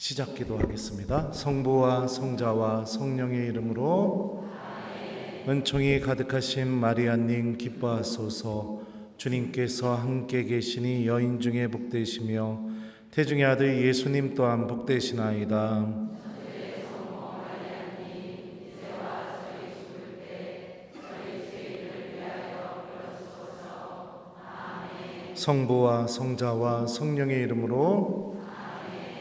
시작 기도하겠습니다. 성부와 성자와 성령의 이름으로. 은총이 가득하신 마리아님 기뻐하소서. 주님께서 함께 계시니 여인 중에 복되시며 태중의 아들 예수님 또한 복되시나이다. 성부와 성자와 성령의 이름으로.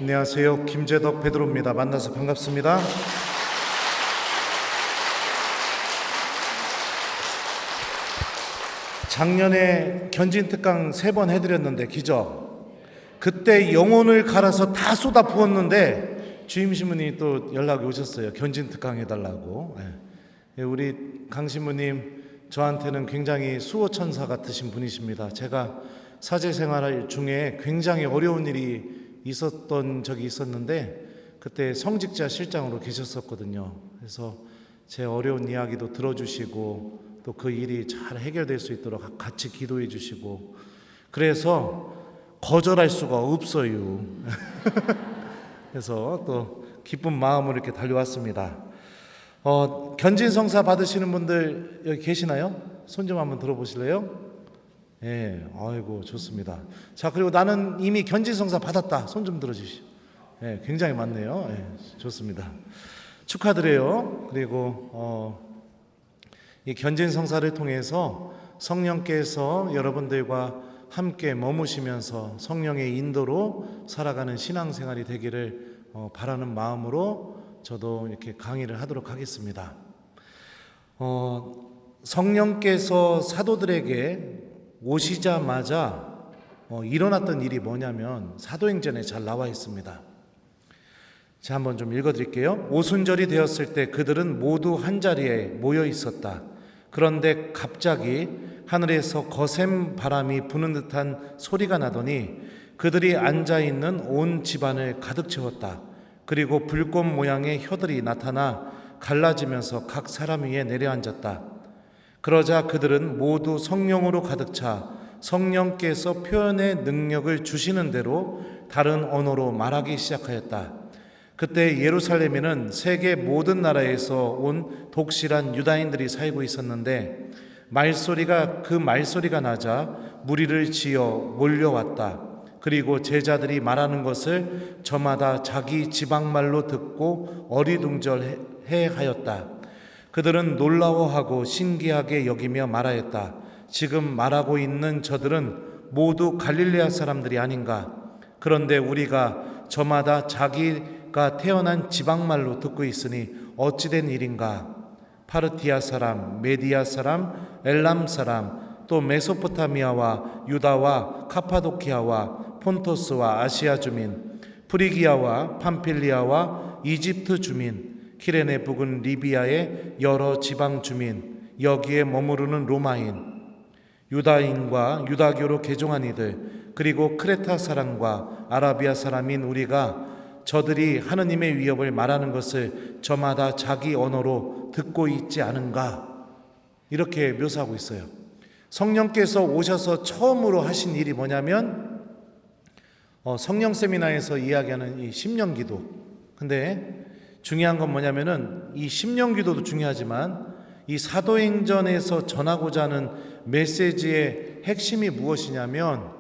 안녕하세요. 김재덕 베드로입니다. 만나서 반갑습니다. 작년에 견진 특강 3번 해드렸는데 기적. 그때 영혼을 갈아서 다 쏟아 부었는데 주임 신부님이 또 연락이 오셨어요. 견진 특강 해달라고. 우리 강 신부님 저한테는 굉장히 수호천사 같으신 분이십니다. 제가 사제생활 중에 굉장히 어려운 일이 있었던 적이 있었는데 그때 성직자 실장으로 계셨었거든요. 그래서 제 어려운 이야기도 들어주시고 또 그 일이 잘 해결될 수 있도록 같이 기도해 주시고, 그래서 거절할 수가 없어요. 그래서 또 기쁜 마음으로 이렇게 달려왔습니다. 견진성사 받으시는 분들 여기 계시나요? 손 좀 한번 들어보실래요? 예, 아이고 좋습니다. 자, 그리고 나는 이미 견진성사 받았다. 손 좀 들어주시오. 예, 굉장히 많네요. 예, 좋습니다. 축하드려요. 그리고 이 견진성사를 통해서 성령께서 여러분들과 함께 머무시면서 성령의 인도로 살아가는 신앙생활이 되기를 바라는 마음으로 저도 이렇게 강의를 하도록 하겠습니다. 성령께서 사도들에게 오시자마자 일어났던 일이 뭐냐면 사도행전에 잘 나와 있습니다. 자, 한번 좀 읽어드릴게요. 오순절이 되었을 때 그들은 모두 한자리에 모여 있었다. 그런데 갑자기 하늘에서 거센 바람이 부는 듯한 소리가 나더니 그들이 앉아있는 온 집안을 가득 채웠다. 그리고 불꽃 모양의 혀들이 나타나 갈라지면서 각 사람 위에 내려앉았다. 그러자 그들은 모두 성령으로 가득 차 성령께서 표현의 능력을 주시는 대로 다른 언어로 말하기 시작하였다. 그때 예루살렘에는 세계 모든 나라에서 온 독실한 유다인들이 살고 있었는데 그 말소리가 나자 무리를 지어 몰려왔다. 그리고 제자들이 말하는 것을 저마다 자기 지방말로 듣고 어리둥절해 하였다. 그들은 놀라워하고 신기하게 여기며 말하였다. 지금 말하고 있는 저들은 모두 갈릴레아 사람들이 아닌가? 그런데 우리가 저마다 자기가 태어난 지방말로 듣고 있으니 어찌된 일인가? 파르티아 사람, 메디아 사람, 엘람 사람, 또 메소포타미아와 유다와 카파도키아와 폰토스와 아시아 주민, 프리기아와 팜필리아와 이집트 주민, 키레네 북은 리비아의 여러 지방 주민, 여기에 머무르는 로마인, 유다인과 유다교로 개종한 이들, 그리고 크레타 사람과 아라비아 사람인 우리가 저들이 하느님의 위협을 말하는 것을 저마다 자기 언어로 듣고 있지 않은가? 이렇게 묘사하고 있어요. 성령께서 오셔서 처음으로 하신 일이 뭐냐면 성령 세미나에서 이야기하는 이 심령기도. 근데 중요한 건 뭐냐면은 이 심령기도도 중요하지만 이 사도행전에서 전하고자 하는 메시지의 핵심이 무엇이냐면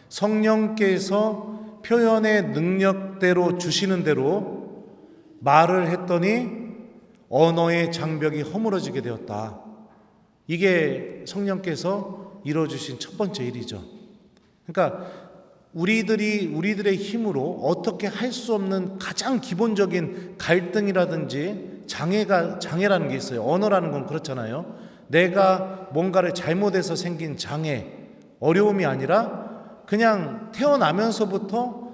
성령께서 표현의 능력대로 주시는 대로 말을 했더니 언어의 장벽이 허물어지게 되었다. 이게 성령께서 이루어주신 첫 번째 일이죠. 그러니까 우리들의 힘으로 어떻게 할 수 없는 가장 기본적인 갈등이라든지 장애라는 게 있어요. 언어라는 건 그렇잖아요. 내가 뭔가를 잘못해서 생긴 장애, 어려움이 아니라 그냥 태어나면서부터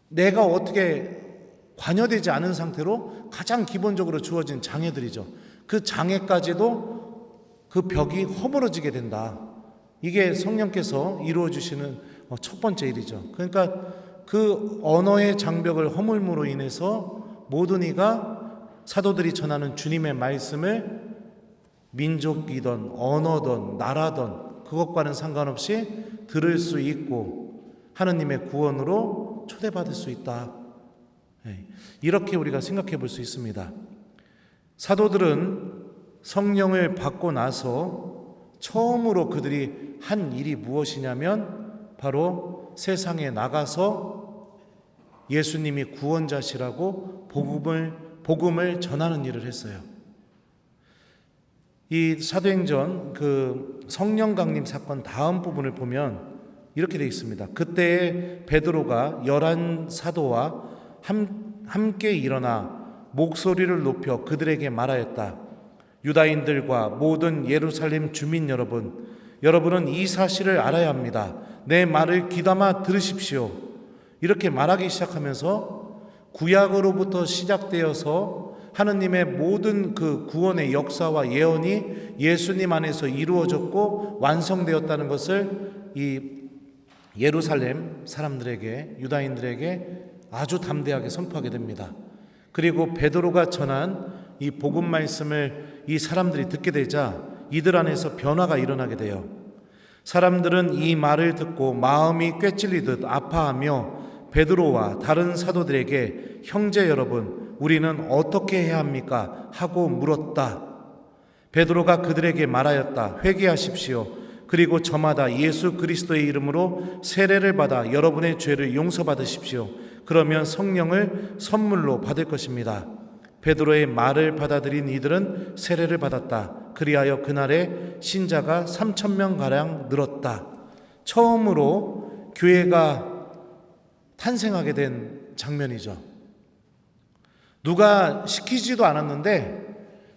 내가 어떻게 관여되지 않은 상태로 가장 기본적으로 주어진 장애들이죠. 그 장애까지도 그 벽이 허물어지게 된다. 이게 성령께서 이루어 주시는 첫 번째 일이죠. 그러니까 그 언어의 장벽을 허물므로 인해서 모든 이가 사도들이 전하는 주님의 말씀을 민족이든 언어든 나라든 그것과는 상관없이 들을 수 있고 하느님의 구원으로 초대받을 수 있다. 이렇게 우리가 생각해 볼 수 있습니다. 사도들은 성령을 받고 나서 처음으로 그들이 한 일이 무엇이냐면 바로 세상에 나가서 예수님이 구원자시라고 복음을 전하는 일을 했어요. 이 사도행전 그 성령 강림 사건 다음 부분을 보면 이렇게 되어 있습니다. 그때 베드로가 11 사도와 함께 일어나 목소리를 높여 그들에게 말하였다. 유다인들과 모든 예루살렘 주민 여러분은 이 사실을 알아야 합니다. 내 말을 귀담아 들으십시오. 이렇게 말하기 시작하면서 구약으로부터 시작되어서 하느님의 모든 그 구원의 역사와 예언이 예수님 안에서 이루어졌고 완성되었다는 것을 이 예루살렘 사람들에게, 유다인들에게 아주 담대하게 선포하게 됩니다. 그리고 베드로가 전한 이 복음 말씀을 이 사람들이 듣게 되자 이들 안에서 변화가 일어나게 돼요. 사람들은 이 말을 듣고 마음이 꿰찔리듯 아파하며 베드로와 다른 사도들에게 형제 여러분, 우리는 어떻게 해야 합니까? 하고 물었다. 베드로가 그들에게 말하였다. 회개하십시오. 그리고 저마다 예수 그리스도의 이름으로 세례를 받아 여러분의 죄를 용서받으십시오. 그러면 성령을 선물로 받을 것입니다. 베드로의 말을 받아들인 이들은 세례를 받았다. 그리하여 그날에 신자가 3,000명가량 늘었다. 처음으로 교회가 탄생하게 된 장면이죠. 누가 시키지도 않았는데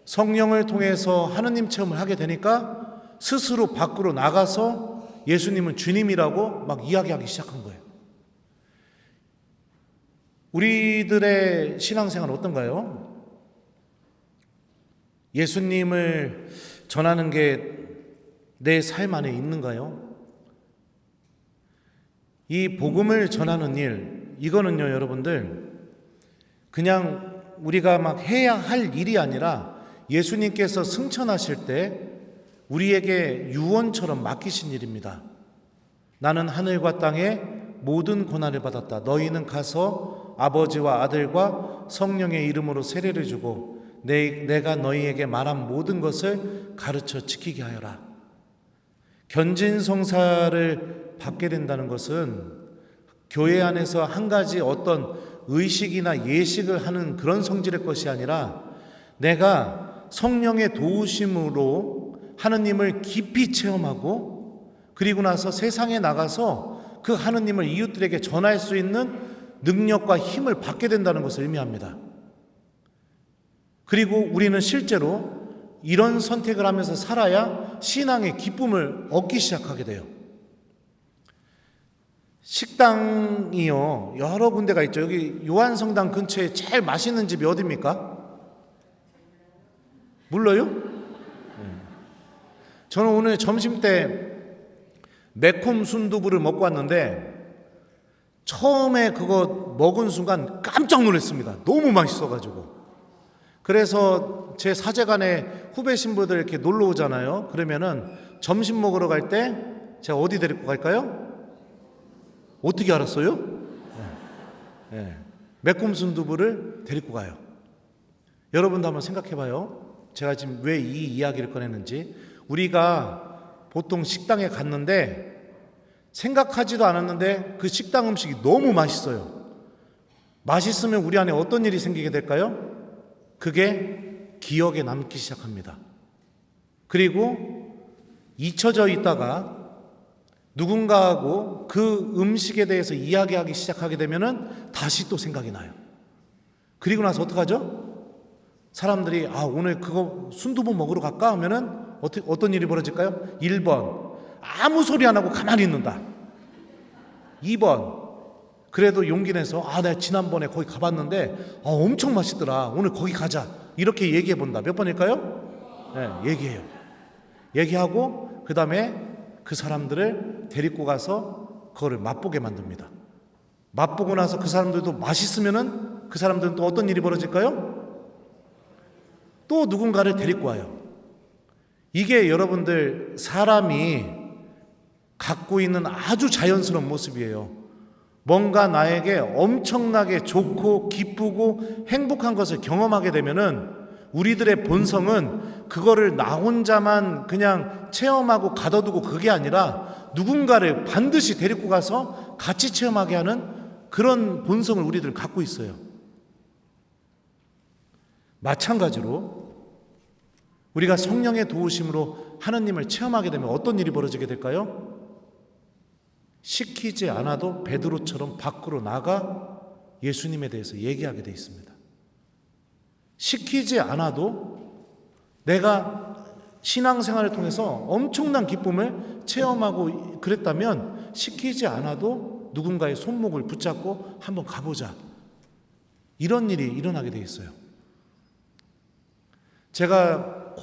성령을 통해서 하느님 체험을 하게 되니까 스스로 밖으로 나가서 예수님은 주님이라고 막 이야기하기 시작한 거예요. 우리들의 신앙생활은 어떤가요? 예수님을 전하는 게 내 삶 안에 있는가요? 이 복음을 전하는 일, 이거는요, 여러분들, 그냥 우리가 막 해야 할 일이 아니라 예수님께서 승천하실 때 우리에게 유언처럼 맡기신 일입니다. 나는 하늘과 땅에 모든 고난을 받았다. 너희는 가서 아버지와 아들과 성령의 이름으로 세례를 주고 내가 너희에게 말한 모든 것을 가르쳐 지키게 하여라. 견진성사를 받게 된다는 것은 교회 안에서 한 가지 어떤 의식이나 예식을 하는 그런 성질의 것이 아니라 내가 성령의 도우심으로 하느님을 깊이 체험하고 그리고 나서 세상에 나가서 그 하느님을 이웃들에게 전할 수 있는 능력과 힘을 받게 된다는 것을 의미합니다. 그리고 우리는 실제로 이런 선택을 하면서 살아야 신앙의 기쁨을 얻기 시작하게 돼요. 식당이요, 여러 군데가 있죠. 여기 요한성당 근처에 제일 맛있는 집이 어디입니까? 몰라요? 저는 오늘 점심 때 매콤 순두부를 먹고 왔는데 처음에 그거 먹은 순간 깜짝 놀랐습니다. 너무 맛있어가지고. 그래서 제 사제간에 후배 신부들 이렇게 놀러 오잖아요. 그러면은 점심 먹으러 갈 때 제가 어디 데리고 갈까요? 어떻게 알았어요? 네. 매콤 순두부를 데리고 가요. 여러분도 한번 생각해 봐요. 제가 지금 왜 이 이야기를 꺼냈는지. 우리가 보통 식당에 갔는데 생각하지도 않았는데 그 식당 음식이 너무 맛있어요. 맛있으면 우리 안에 어떤 일이 생기게 될까요? 그게 기억에 남기 시작합니다. 그리고 잊혀져 있다가 누군가하고 그 음식에 대해서 이야기하기 시작하게 되면은 다시 또 생각이 나요. 그리고 나서 어떡하죠? 사람들이 오늘 그거 순두부 먹으러 갈까 하면은 어떤 일이 벌어질까요? 1번 아무 소리 안 하고 가만히 있는다. 2번 그래도 용기 내서 내가 지난번에 거기 가봤는데 엄청 맛있더라. 오늘 거기 가자. 이렇게 얘기해 본다. 몇 번일까요? 네, 얘기해요. 얘기하고 그 다음에 그 사람들을 데리고 가서 그거를 맛보게 만듭니다. 맛보고 나서 그 사람들도 맛있으면은 그 사람들은 또 어떤 일이 벌어질까요? 또 누군가를 데리고 와요. 이게 여러분들 사람이 갖고 있는 아주 자연스러운 모습이에요. 뭔가 나에게 엄청나게 좋고 기쁘고 행복한 것을 경험하게 되면은 우리들의 본성은 그거를 나 혼자만 그냥 체험하고 가둬두고 그게 아니라 누군가를 반드시 데리고 가서 같이 체험하게 하는 그런 본성을 우리들 갖고 있어요. 마찬가지로 우리가 성령의 도우심으로 하느님을 체험하게 되면 어떤 일이 벌어지게 될까요? 시키지 않아도 베드로처럼 밖으로 나가 예수님에 대해서 얘기하게 돼 있습니다. 시키지 않아도 내가 신앙생활을 통해서 엄청난 기쁨을 체험하고 그랬다면 시키지 않아도 누군가의 손목을 붙잡고 한번 가보자, 이런 일이 일어나게 돼 있어요. 제가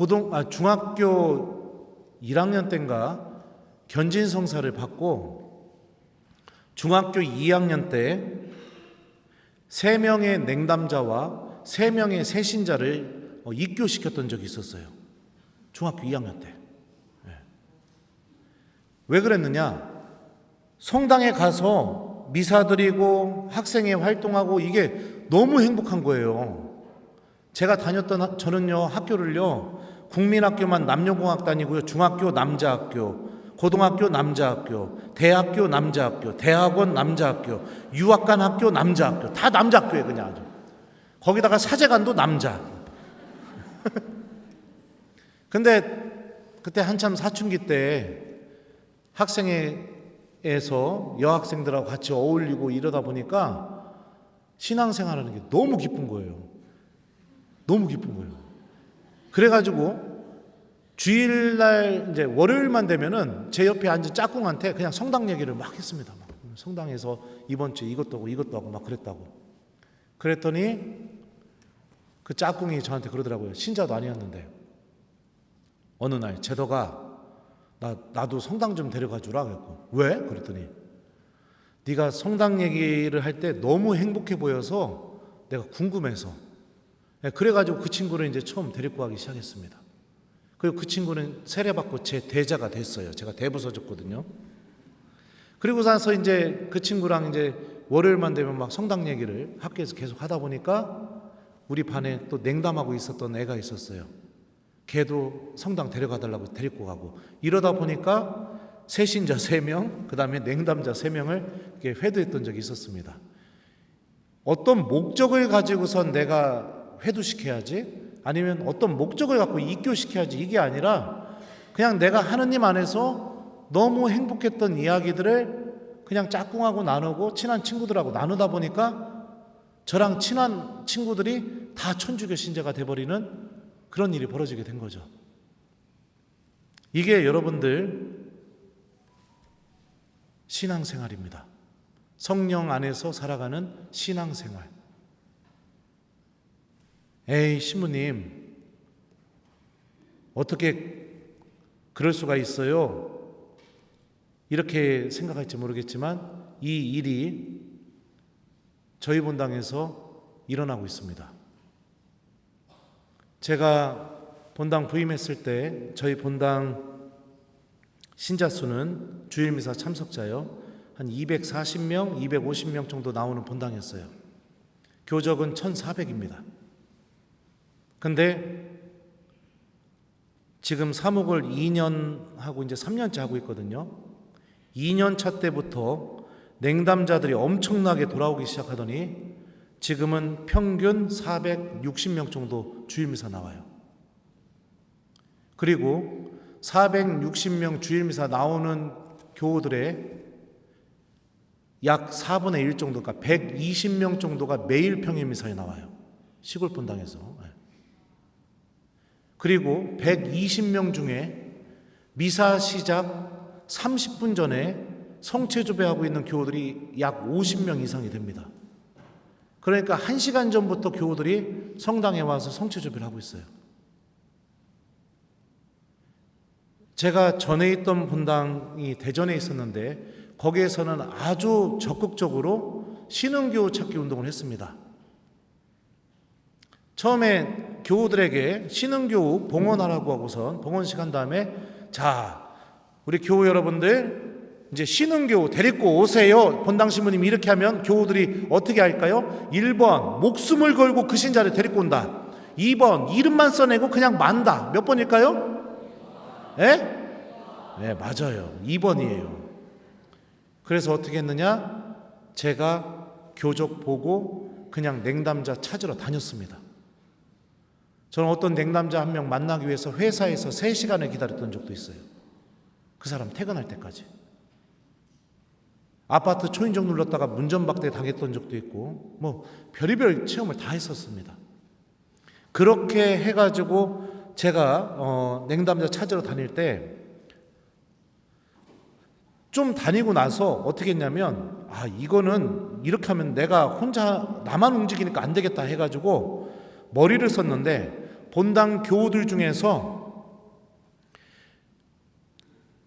중학교 1학년 때인가 견진성사를 받고 중학교 2학년 때 3명의 냉담자와 3명의 세신자를 입교시켰던 적이 있었어요. 중학교 2학년 때. 왜 그랬느냐? 성당에 가서 미사 드리고 학생회 활동하고 이게 너무 행복한 거예요. 제가 다녔던 저는요, 학교를요, 국민학교만 남녀공학 다니고요, 중학교 남자학교, 고등학교 남자학교, 대학교 남자학교, 대학원 남자학교, 유학간 학교 남자학교, 다 남자학교에 그냥 아주. 거기다가 사제관도 남자. 근데 그때 한참 사춘기 때 학생회에서 여학생들하고 같이 어울리고 이러다 보니까 신앙생활하는 게 너무 기쁜 거예요. 너무 기쁜 거예요. 그래가지고 주일날 이제 월요일만 되면은 제 옆에 앉은 짝꿍한테 그냥 성당 얘기를 막 했습니다. 막. 성당에서 이번 주에 이것도 하고 이것도 하고 막 그랬다고. 그랬더니 그 짝꿍이 저한테 그러더라고요. 신자도 아니었는데 어느 날 제도가 나도 성당 좀 데려가 주라 그랬고. 왜? 그랬더니 네가 성당 얘기를 할 때 너무 행복해 보여서 내가 궁금해서. 그래가지고 그 친구를 이제 처음 데리고 가기 시작했습니다. 그리고 그 친구는 세례받고 제 대자가 됐어요. 제가 대부서줬거든요. 그리고 나서 이제 그 친구랑 이제 월요일만 되면 막 성당 얘기를 학교에서 계속 하다 보니까 우리 반에 또 냉담하고 있었던 애가 있었어요. 걔도 성당 데려가 달라고 데리고 가고 이러다 보니까 세신자 3명, 그 다음에 냉담자 3명을 회도했던 적이 있었습니다. 어떤 목적을 가지고선 내가 회도시켜야지, 아니면 어떤 목적을 갖고 입교시켜야지, 이게 아니라 그냥 내가 하느님 안에서 너무 행복했던 이야기들을 그냥 짝꿍하고 나누고 친한 친구들하고 나누다 보니까 저랑 친한 친구들이 다 천주교 신자가 돼버리는 그런 일이 벌어지게 된 거죠. 이게 여러분들 신앙생활입니다. 성령 안에서 살아가는 신앙생활. 에이, 신부님, 어떻게 그럴 수가 있어요? 이렇게 생각할지 모르겠지만 이 일이 저희 본당에서 일어나고 있습니다. 제가 본당 부임했을 때 저희 본당 신자 수는 주일미사 참석자요 한 240명, 250명 정도 나오는 본당이었어요. 교적은 1,400입니다. 근데 지금 사목을 2년 하고 이제 3년째 하고 있거든요. 2년 차 때부터 냉담자들이 엄청나게 돌아오기 시작하더니 지금은 평균 460명 정도 주일미사 나와요. 그리고 460명 주일미사 나오는 교우들의 약 4분의 1 정도가 120명 정도가 매일 평일미사에 나와요. 시골 본당에서. 그리고 120명 중에 미사 시작 30분 전에 성체조배하고 있는 교우들이 약 50명 이상이 됩니다. 그러니까 1시간 전부터 교우들이 성당에 와서 성체조배를 하고 있어요. 제가 전에 있던 본당이 대전에 있었는데 거기에서는 아주 적극적으로 신흥교우 찾기 운동을 했습니다. 처음에 교우들에게 신흥교우 봉헌하라고 하고선 봉헌식 한 다음에 자, 우리 교우 여러분들 이제 신흥교우 데리고 오세요. 본당 신부님이 이렇게 하면 교우들이 어떻게 할까요? 1번 목숨을 걸고 그 신자를 데리고 온다. 2번 이름만 써내고 그냥 만다. 몇 번일까요? 네, 맞아요. 2번이에요. 그래서 어떻게 했느냐? 제가 교적 보고 그냥 냉담자 찾으러 다녔습니다. 저는 어떤 냉담자 한 명 만나기 위해서 회사에서 3시간을 기다렸던 적도 있어요. 그 사람 퇴근할 때까지. 아파트 초인종 눌렀다가 문전박대 당했던 적도 있고 뭐 별의별 체험을 다 했었습니다. 그렇게 해가지고 제가 냉담자 찾으러 다닐 때 좀 다니고 나서 어떻게 했냐면 이거는 이렇게 하면 내가 혼자 나만 움직이니까 안 되겠다 해가지고 머리를 썼는데 본당 교우들 중에서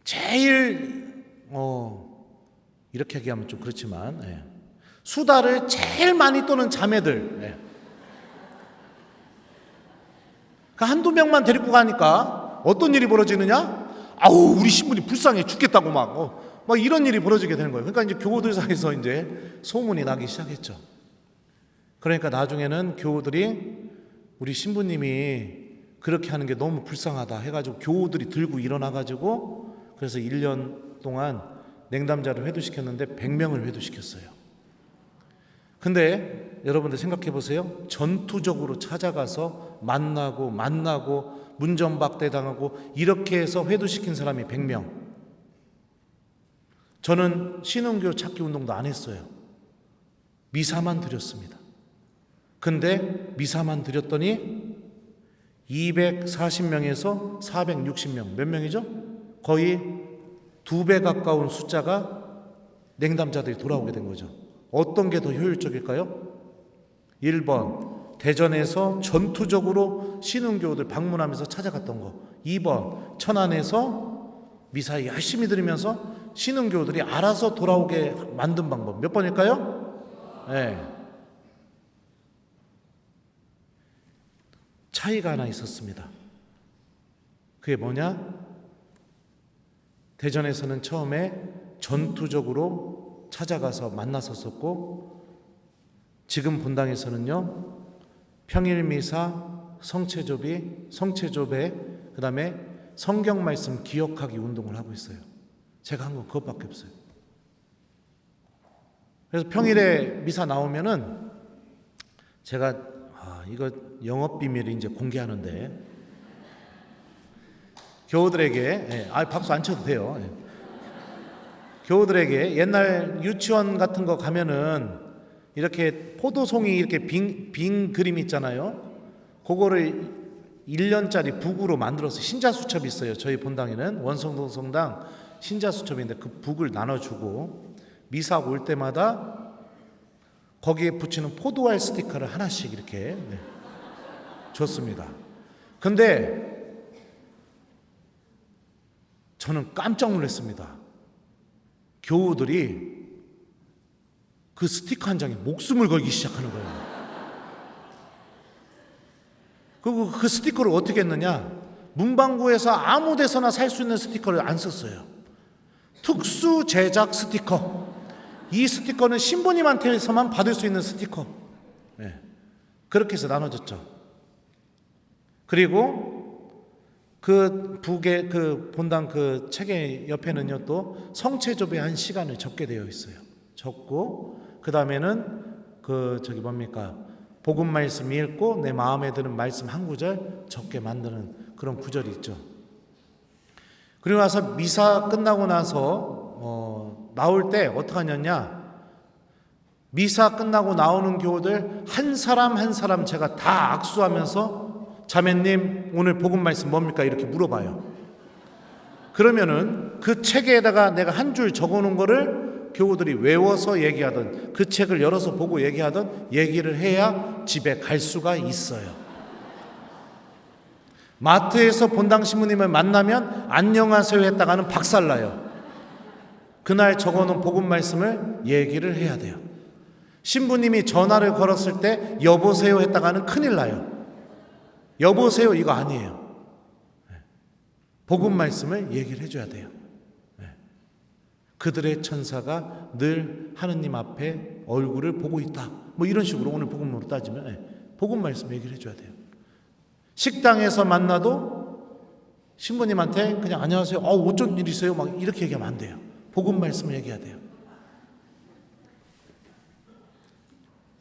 제일 이렇게 얘기하면 좀 그렇지만 수다를 제일 많이 떠는 자매들 한두 명만 데리고 가니까 어떤 일이 벌어지느냐? 우리 신부님 불쌍해 죽겠다고 막 이런 일이 벌어지게 되는 거예요. 그러니까 이제 교우들 사이에서 이제 소문이 나기 시작했죠. 그러니까 나중에는 교우들이 우리 신부님이 그렇게 하는 게 너무 불쌍하다 해가지고 교우들이 들고 일어나가지고 그래서 1년 동안 냉담자를 회두시켰는데 100명을 회두시켰어요. 근데 여러분들 생각해 보세요. 전투적으로 찾아가서 만나고 문전박대 당하고 이렇게 해서 회두시킨 사람이 100명. 저는 신흥교 찾기 운동도 안 했어요. 미사만 드렸습니다. 근데 미사만 드렸더니 240명에서 460명, 몇 명이죠? 거의 2배 가까운 숫자가 냉담자들이 돌아오게 된 거죠. 어떤 게 더 효율적일까요? 1번 대전에서 전투적으로 신흥교우들 방문하면서 찾아갔던 거. 2번 천안에서 미사 열심히 들으면서 신흥교우들이 알아서 돌아오게 만든 방법. 몇 번일까요? 네. 차이가 하나 있었습니다. 그게 뭐냐? 대전에서는 처음에 전투적으로 찾아가서 만났었고 지금 본당에서는요 평일미사, 성체조배, 그 다음에 성경 말씀 기억하기 운동을 하고 있어요. 제가 한 건 그것밖에 없어요. 그래서 평일에 미사 나오면은 제가 이거 영업 비밀을 이제 공개하는데 교우들에게 박수 안 쳐도 돼요. 교우들에게 옛날 유치원 같은 거 가면은 이렇게 포도송이 이렇게 빈 그림 있잖아요. 그거를 1년짜리 북으로 만들어서 신자수첩이 있어요. 저희 본당에는 원성동 성당 신자수첩인데 그 북을 나눠주고 미사 올 때마다 거기에 붙이는 포도알 스티커를 하나씩 이렇게 줬습니다. 근데 저는 깜짝 놀랐습니다. 교우들이 그 스티커 한 장에 목숨을 걸기 시작하는 거예요. 그리고 그 스티커를 어떻게 했느냐? 문방구에서 아무 데서나 살 수 있는 스티커를 안 썼어요. 특수 제작 스티커. 이 스티커는 신부님한테서만 받을 수 있는 스티커. 그렇게 해서 나눠줬죠. 그리고 그 북의 그 본당 그 책의 옆에는요 또 성체조배 한 시간을 적게 되어 있어요. 적고 그 다음에는 복음 말씀 읽고 내 마음에 드는 말씀 한 구절 적게 만드는 그런 구절이 있죠. 그리고 나서 미사 끝나고 나서 나올 때 어떻게 하냐냐, 미사 끝나고 나오는 교우들 한 사람 한 사람 제가 다 악수하면서 자매님 오늘 복음 말씀 뭡니까? 이렇게 물어봐요. 그러면은 그 책에다가 내가 한 줄 적어놓은 거를 교우들이 외워서 얘기하든 그 책을 열어서 보고 얘기하든 얘기를 해야 집에 갈 수가 있어요. 마트에서 본당 신부님을 만나면 안녕하세요 했다가는 박살나요. 그날 적어놓은 복음 말씀을 얘기를 해야 돼요. 신부님이 전화를 걸었을 때 여보세요 했다가는 큰일 나요. 여보세요 이거 아니에요. 복음 말씀을 얘기를 해줘야 돼요. 그들의 천사가 늘 하느님 앞에 얼굴을 보고 있다. 뭐 이런 식으로 오늘 복음으로 따지면 복음 말씀 얘기를 해줘야 돼요. 식당에서 만나도 신부님한테 그냥 안녕하세요. 어쩐 일 있어요? 막 이렇게 얘기하면 안 돼요. 복음 말씀을 얘기해야 돼요.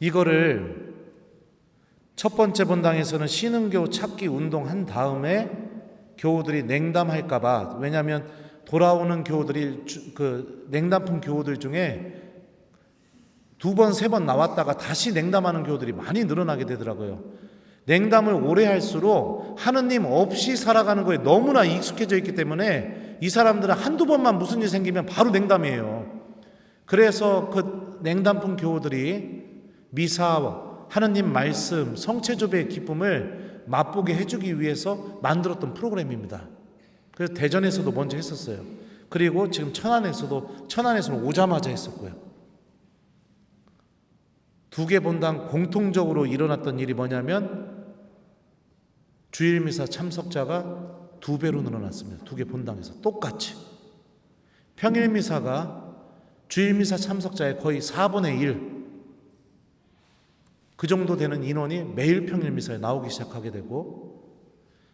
이거를 첫 번째 본당에서는 신흥교우 찾기 운동한 다음에 교우들이 냉담할까봐, 왜냐하면 돌아오는 교우들이 그 냉담품 교우들 중에 2번, 3번 나왔다가 다시 냉담하는 교우들이 많이 늘어나게 되더라고요. 냉담을 오래 할수록 하느님 없이 살아가는 거에 너무나 익숙해져 있기 때문에 이 사람들은 한두 번만 무슨 일 생기면 바로 냉담이에요. 그래서 그 냉담품 교우들이 미사와 하느님 말씀, 성체조배의 기쁨을 맛보게 해주기 위해서 만들었던 프로그램입니다. 그래서 대전에서도 먼저 했었어요. 그리고 지금 천안에서는 오자마자 했었고요. 2개 본당 공통적으로 일어났던 일이 뭐냐면 주일미사 참석자가 2배로 늘어났습니다. 2개 본당에서 똑같이. 평일미사가 주일미사 참석자의 거의 4분의 1, 그 정도 되는 인원이 매일 평일미사에 나오기 시작하게 되고,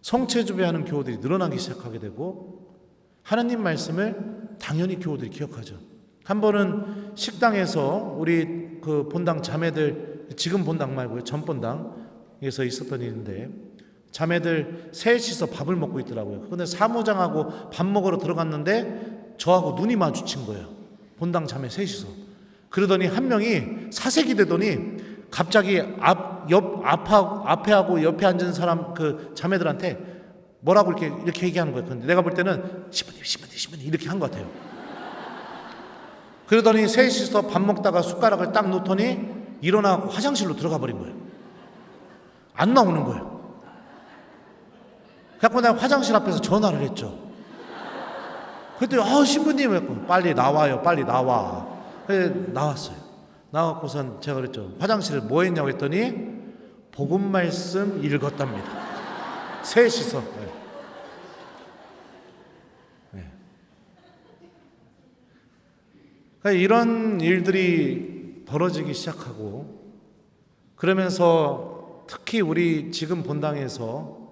성체주배하는 교우들이 늘어나기 시작하게 되고, 하나님 말씀을 당연히 교우들이 기억하죠. 한 번은 식당에서 우리 그 본당 자매들, 지금 본당 말고요, 전 본당에서 있었던 일인데, 자매들 셋이서 밥을 먹고 있더라고요. 근데 사무장하고 밥 먹으러 들어갔는데 저하고 눈이 마주친 거예요. 본당 자매 셋이서. 그러더니 한 명이 사색이 되더니 갑자기 앞에 하고 옆에 앉은 사람 그 자매들한테 뭐라고 이렇게 얘기하는 거예요. 근데 내가 볼 때는 시부님 이렇게 한 것 같아요. 그러더니 셋이서 밥 먹다가 숟가락을 딱 놓더니 일어나 화장실로 들어가 버린 거예요. 안 나오는 거예요. 그래서 내가 화장실 앞에서 전화를 했죠. 그랬더니 신부님, 빨리 나와요, 빨리 나와. 그래서 나왔어요. 나와갖고선 제가 그랬죠. 화장실에 뭐 했냐고 했더니 복음 말씀 읽었답니다. 셋이서. 그러니까 이런 일들이 벌어지기 시작하고, 그러면서 특히 우리 지금 본당에서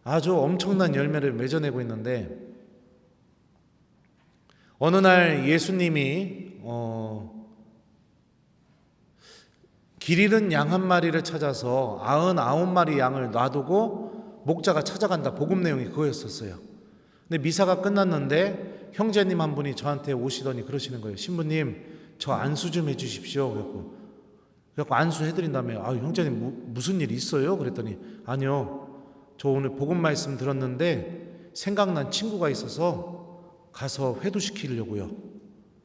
아주 엄청난 열매를 맺어내고 있는데, 어느 날 예수님이 길 잃은 양 한 마리를 찾아서 99마리 양을 놔두고 목자가 찾아간다, 복음 내용이 그거였었어요. 근데 미사가 끝났는데 형제님 한 분이 저한테 오시더니 그러시는 거예요. 신부님, 저 안수 좀 해주십시오. 그래갖고 안수해드린다며. 형제님 무슨 일 있어요? 그랬더니 아니요, 저 오늘 복음 말씀 들었는데 생각난 친구가 있어서 가서 회도시키려고요.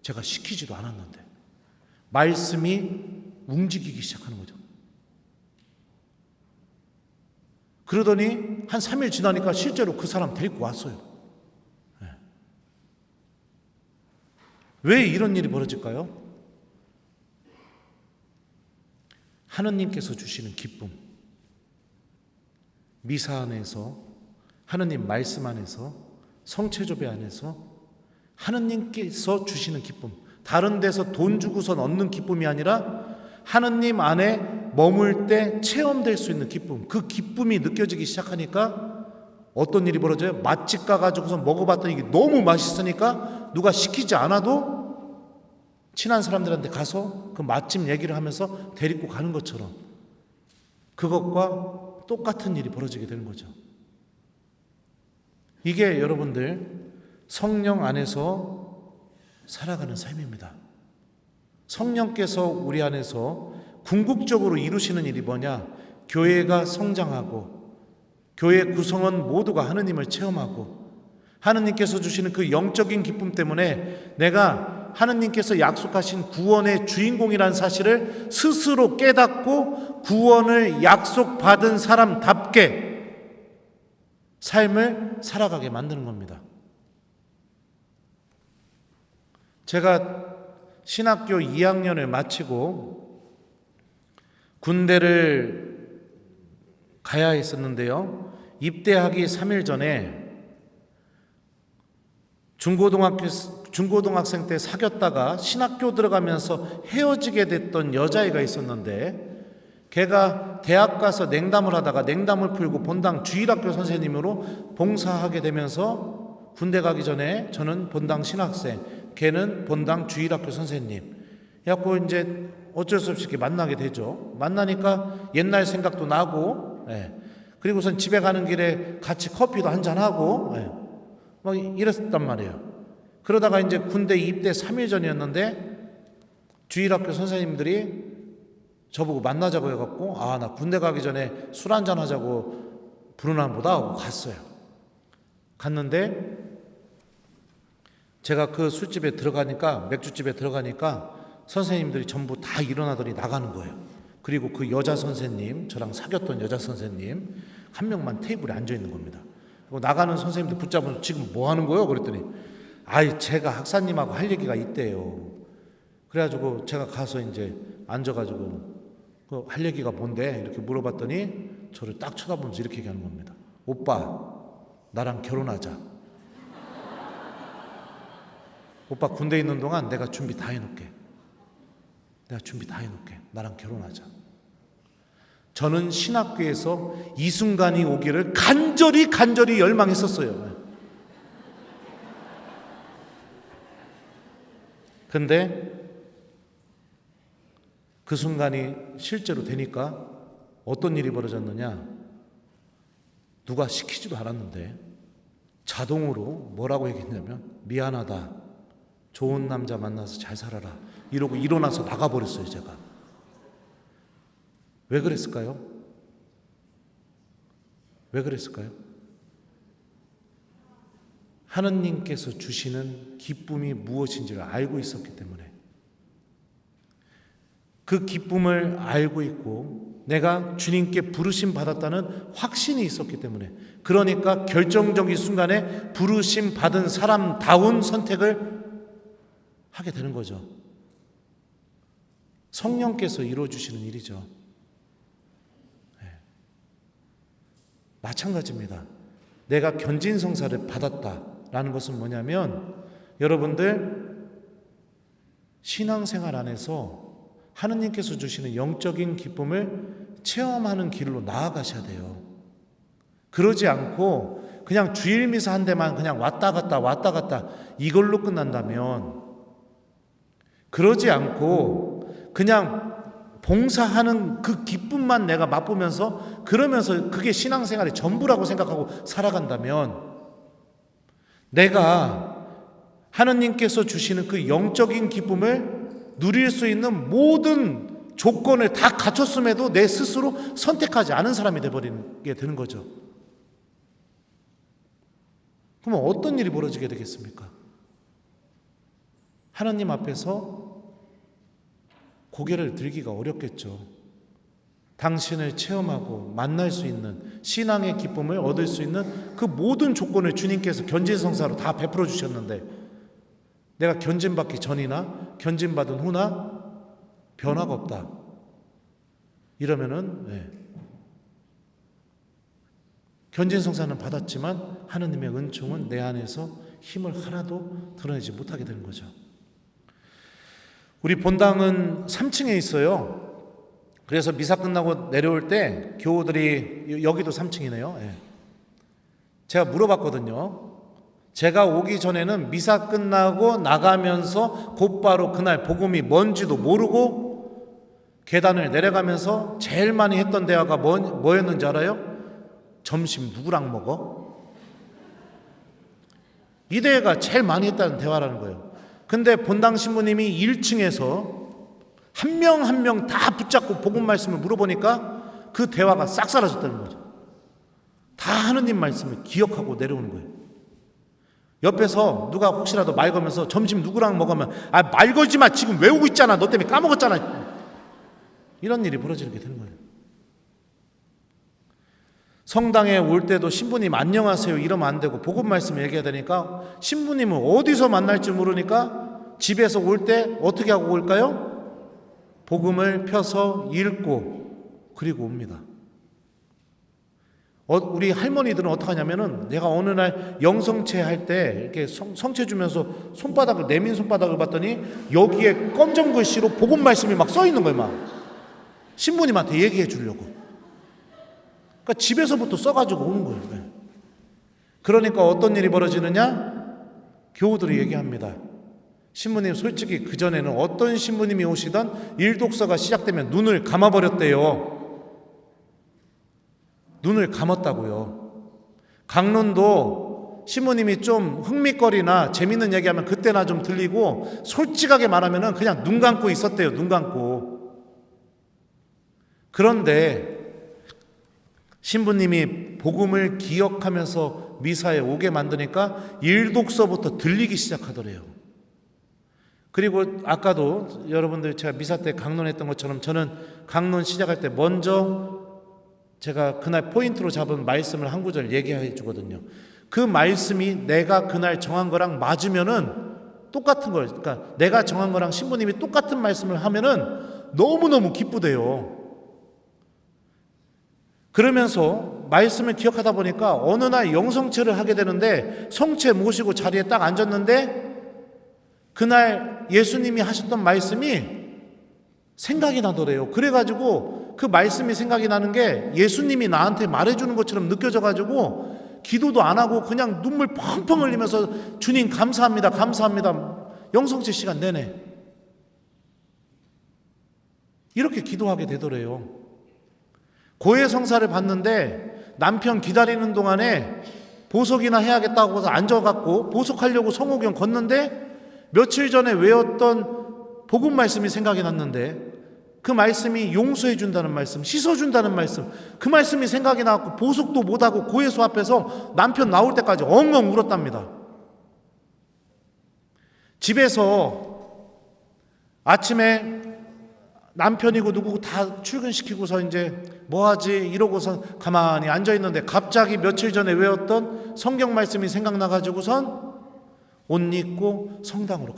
제가 시키지도 않았는데. 말씀이 움직이기 시작하는 거죠. 그러더니 한 3일 지나니까 실제로 그 사람 데리고 왔어요. 왜 이런 일이 벌어질까요? 하느님께서 주시는 기쁨, 미사 안에서, 하느님 말씀 안에서, 성체조배 안에서 하느님께서 주시는 기쁨, 다른 데서 돈 주고선 얻는 기쁨이 아니라 하느님 안에 머물 때 체험될 수 있는 기쁨, 그 기쁨이 느껴지기 시작하니까 어떤 일이 벌어져요? 맛집 가가지고서 먹어봤더니 이게 너무 맛있으니까 누가 시키지 않아도 친한 사람들한테 가서 그 맛집 얘기를 하면서 데리고 가는 것처럼 그것과 똑같은 일이 벌어지게 되는 거죠. 이게 여러분들 성령 안에서 살아가는 삶입니다. 성령께서 우리 안에서 궁극적으로 이루시는 일이 뭐냐? 교회가 성장하고 교회 구성원 모두가 하느님을 체험하고 하느님께서 주시는 그 영적인 기쁨 때문에 내가 하느님께서 약속하신 구원의 주인공이라는 사실을 스스로 깨닫고 구원을 약속받은 사람답게 삶을 살아가게 만드는 겁니다. 제가 신학교 2학년을 마치고 군대를 가야 했었는데요. 입대하기 3일 전에 중고등학생 때 사귀었다가 신학교 들어가면서 헤어지게 됐던 여자애가 있었는데, 걔가 대학 가서 냉담을 하다가 냉담을 풀고 본당 주일학교 선생님으로 봉사하게 되면서, 군대 가기 전에 저는 본당 신학생, 걔는 본당 주일학교 선생님. 그래갖고 이제 어쩔 수 없이 이렇게 만나게 되죠. 만나니까 옛날 생각도 나고, 그리고선 집에 가는 길에 같이 커피도 한잔하고, 막 이랬단 말이에요. 그러다가 이제 군대 입대 3일 전이었는데 주일학교 선생님들이 저보고 만나자고 해갖고, 나 군대 가기 전에 술 한잔 하자고 부르나 보다 하고 갔어요. 갔는데 제가 그 술집에 들어가니까, 맥주집에 들어가니까 선생님들이 전부 다 일어나더니 나가는 거예요. 그리고 그 여자 선생님, 저랑 사귀었던 여자 선생님 한 명만 테이블에 앉아 있는 겁니다. 그리고 나가는 선생님들 붙잡으면서 지금 뭐 하는 거예요? 그랬더니 제가 학사님하고 할 얘기가 있대요. 그래가지고 제가 가서 이제 앉아가지고 할 얘기가 뭔데? 이렇게 물어봤더니 저를 딱 쳐다보면서 이렇게 얘기하는 겁니다. 오빠, 나랑 결혼하자. 오빠 군대 있는 동안 내가 준비 다 해놓게. 나랑 결혼하자. 저는 신학교에서 이 순간이 오기를 간절히 열망했었어요. 근데 그 순간이 실제로 되니까 어떤 일이 벌어졌느냐? 누가 시키지도 않았는데 자동으로 뭐라고 얘기했냐면, 미안하다, 좋은 남자 만나서 잘 살아라, 이러고 일어나서 나가버렸어요. 제가 왜 그랬을까요? 하느님께서 주시는 기쁨이 무엇인지를 알고 있었기 때문에, 그 기쁨을 알고 있고 내가 주님께 부르심 받았다는 확신이 있었기 때문에, 그러니까 결정적인 순간에 부르심 받은 사람다운 선택을 하게 되는 거죠. 성령께서 이루어주시는 일이죠. 마찬가지입니다. 내가 견진성사를 받았다라는 것은 뭐냐면, 여러분들 신앙생활 안에서 하느님께서 주시는 영적인 기쁨을 체험하는 길로 나아가셔야 돼요. 그러지 않고 그냥 주일 미사 한 대만 그냥 왔다 갔다 이걸로 끝난다면, 그러지 않고 그냥 봉사하는 그 기쁨만 내가 맛보면서, 그러면서 그게 신앙생활의 전부라고 생각하고 살아간다면, 내가 하느님께서 주시는 그 영적인 기쁨을 누릴 수 있는 모든 조건을 다 갖췄음에도 내 스스로 선택하지 않은 사람이 되어버리게 되는 거죠. 그러면 어떤 일이 벌어지게 되겠습니까? 하나님 앞에서 고개를 들기가 어렵겠죠. 당신을 체험하고 만날 수 있는 신앙의 기쁨을 얻을 수 있는 그 모든 조건을 주님께서 견진성사로 다 베풀어 주셨는데, 내가 견진받기 전이나 견진받은 후나 변화가 없다, 이러면은 견진성사는 받았지만 하느님의 은총은 내 안에서 힘을 하나도 드러내지 못하게 되는 거죠. 우리 본당은 3층에 있어요. 그래서 미사 끝나고 내려올 때 교우들이, 여기도 3층이네요. 제가 물어봤거든요. 제가 오기 전에는 미사 끝나고 나가면서 곧바로 그날 복음이 뭔지도 모르고 계단을 내려가면서 제일 많이 했던 대화가 뭐였는지 알아요? 점심 누구랑 먹어? 이 대화가 제일 많이 했다는 대화라는 거예요. 근데 본당 신부님이 1층에서 한 명 한 명 다 붙잡고 복음 말씀을 물어보니까 그 대화가 싹 사라졌다는 거죠. 다 하느님 말씀을 기억하고 내려오는 거예요. 옆에서 누가 혹시라도 말 걸면서 점심 누구랑 먹으면, 말 걸지 마, 지금 외우고 있잖아, 너 때문에 까먹었잖아, 이런 일이 벌어지게 되는 거예요. 성당에 올 때도 신부님 안녕하세요 이러면 안 되고, 복음 말씀을 얘기해야 되니까 신부님은 어디서 만날지 모르니까 집에서 올 때 어떻게 하고 올까요? 복음을 펴서 읽고 그리고 옵니다. 우리 할머니들은 어떻게 하냐면은 내가 어느 날 영성체 할 때 이렇게 성체 주면서 손바닥을 내민 손바닥을 봤더니 여기에 검정 글씨로 복음 말씀이 막 써 있는 거예요. 막 신부님한테 얘기해 주려고. 그러니까 집에서부터 써가지고 오는 거예요. 그러니까 어떤 일이 벌어지느냐? 교우들이 얘기합니다. 신부님 솔직히 그전에는 어떤 신부님이 오시던 일독서가 시작되면 눈을 감아버렸대요. 눈을 감았다고요. 강론도 신부님이 좀 흥미거리나 재밌는 얘기하면 그때나 좀 들리고 솔직하게 말하면 그냥 눈 감고 있었대요. 눈 감고. 그런데 신부님이 복음을 기억하면서 미사에 오게 만드니까 일독서부터 들리기 시작하더래요. 그리고 아까도 여러분들 제가 미사 때 강론했던 것처럼 저는 강론 시작할 때 먼저 제가 그날 포인트로 잡은 말씀을 한 구절 얘기해 주거든요. 그 말씀이 내가 그날 정한 거랑 맞으면은 똑같은 걸, 그러니까 내가 정한 거랑 신부님이 똑같은 말씀을 하면은 너무너무 기쁘대요. 그러면서 말씀을 기억하다 보니까 어느 날 영성체를 하게 되는데 성체 모시고 자리에 딱 앉았는데 그날 예수님이 하셨던 말씀이 생각이 나더래요. 그래가지고 그 말씀이 생각이 나는 게 예수님이 나한테 말해주는 것처럼 느껴져가지고 기도도 안 하고 그냥 눈물 펑펑 흘리면서 주님 감사합니다, 감사합니다. 영성체 시간 내내 이렇게 기도하게 되더래요. 고해성사를 봤는데 남편 기다리는 동안에 보석이나 해야겠다고 해서 앉아갖고 보석하려고 성호경 걷는데 며칠 전에 외웠던 복음 말씀이 생각이 났는데 그 말씀이 용서해 준다는 말씀, 씻어준다는 말씀, 그 말씀이 생각이 나고 보석도 못하고 고해소 앞에서 남편 나올 때까지 엉엉 울었답니다. 집에서 아침에 남편이고 누구고 다 출근시키고서 이제 뭐하지 이러고서 가만히 앉아있는데 갑자기 며칠 전에 외웠던 성경 말씀이 생각나가지고선 옷 입고 성당으로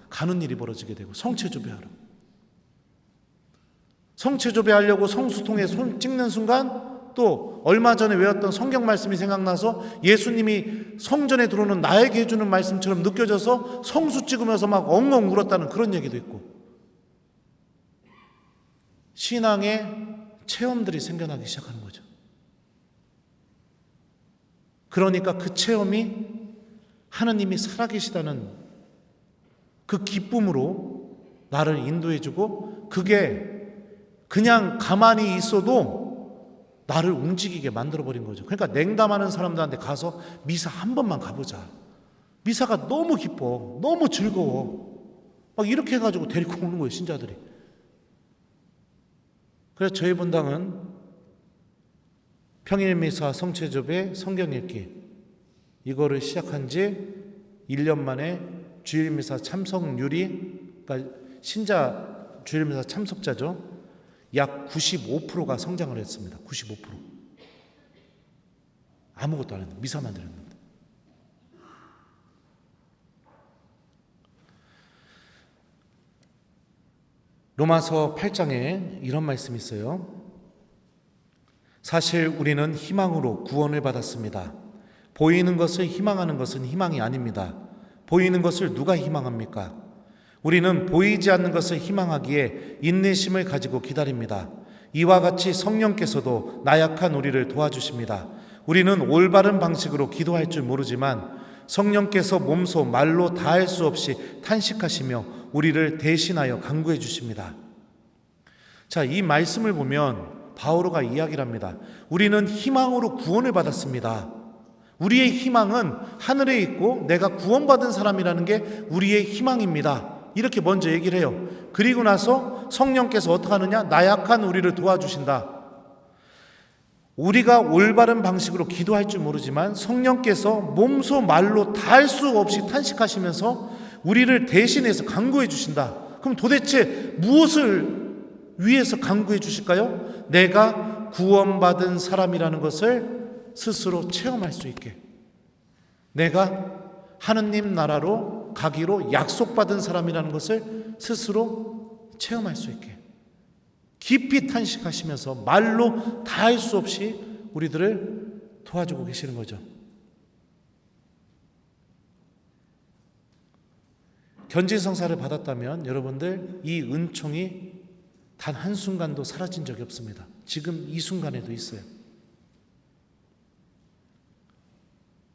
가는 일이 벌어지게 되고 성체조배하러. 성체조배하려고 성수통에 손 찍는 순간 또 얼마 전에 외웠던 성경 말씀이 생각나서 예수님이 성전에 들어오는 나에게 해주는 말씀처럼 느껴져서 성수 찍으면서 막 엉엉 울었다는 그런 얘기도 있고 신앙의 체험들이 생겨나기 시작하는 거죠. 그러니까 그 체험이 하나님이 살아계시다는 그 기쁨으로 나를 인도해주고 그게 그냥 가만히 있어도 나를 움직이게 만들어버린 거죠. 그러니까 냉담하는 사람들한테 가서 미사 한 번만 가보자. 미사가 너무 기뻐. 너무 즐거워. 막 이렇게 해가지고 데리고 오는 거예요. 신자들이. 그래서 저희 본당은 평일 미사, 성체조배, 성경 읽기 이거를 시작한 지 1년 만에 주일 미사 참석률이 그러니까 신자 주일 미사 참석자죠. 약 95%가 성장을 했습니다. 95%. 아무것도 안 했는데 미사만 드렸는데. 로마서 8장에 이런 말씀이 있어요. 사실 우리는 희망으로 구원을 받았습니다. 보이는 것을 희망하는 것은 희망이 아닙니다. 보이는 것을 누가 희망합니까? 우리는 보이지 않는 것을 희망하기에 인내심을 가지고 기다립니다. 이와 같이 성령께서도 나약한 우리를 도와주십니다. 우리는 올바른 방식으로 기도할 줄 모르지만 성령께서 몸소 말로 다할 수 없이 탄식하시며 우리를 대신하여 간구해 주십니다. 자, 이 말씀을 보면 바오로가 이야기를 합니다. 우리는 희망으로 구원을 받았습니다. 우리의 희망은 하늘에 있고 내가 구원받은 사람이라는 게 우리의 희망입니다. 이렇게 먼저 얘기를 해요. 그리고 나서 성령께서 어떻게 하느냐? 나약한 우리를 도와주신다. 우리가 올바른 방식으로 기도할 줄 모르지만 성령께서 몸소 말로 다 할 수 없이 탄식하시면서 우리를 대신해서 간구해 주신다. 그럼 도대체 무엇을 위해서 간구해 주실까요? 내가 구원받은 사람이라는 것을 스스로 체험할 수 있게, 내가 하느님 나라로 가기로 약속받은 사람이라는 것을 스스로 체험할 수 있게 깊이 탄식하시면서 말로 다 할 수 없이 우리들을 도와주고 계시는 거죠. 견진성사를 받았다면 여러분들 이 은총이 단 한순간도 사라진 적이 없습니다. 지금 이 순간에도 있어요.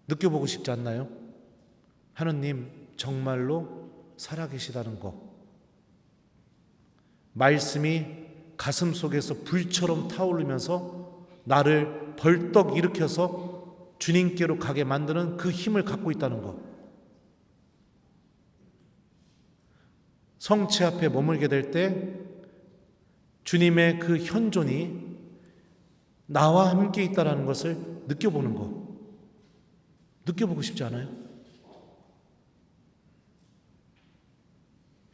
느껴보고 싶지 않나요? 하느님 정말로 살아계시다는 거. 말씀이 가슴 속에서 불처럼 타오르면서 나를 벌떡 일으켜서 주님께로 가게 만드는 그 힘을 갖고 있다는 것. 성체 앞에 머물게 될 때 주님의 그 현존이 나와 함께 있다는 것을 느껴보는 것. 느껴보고 싶지 않아요?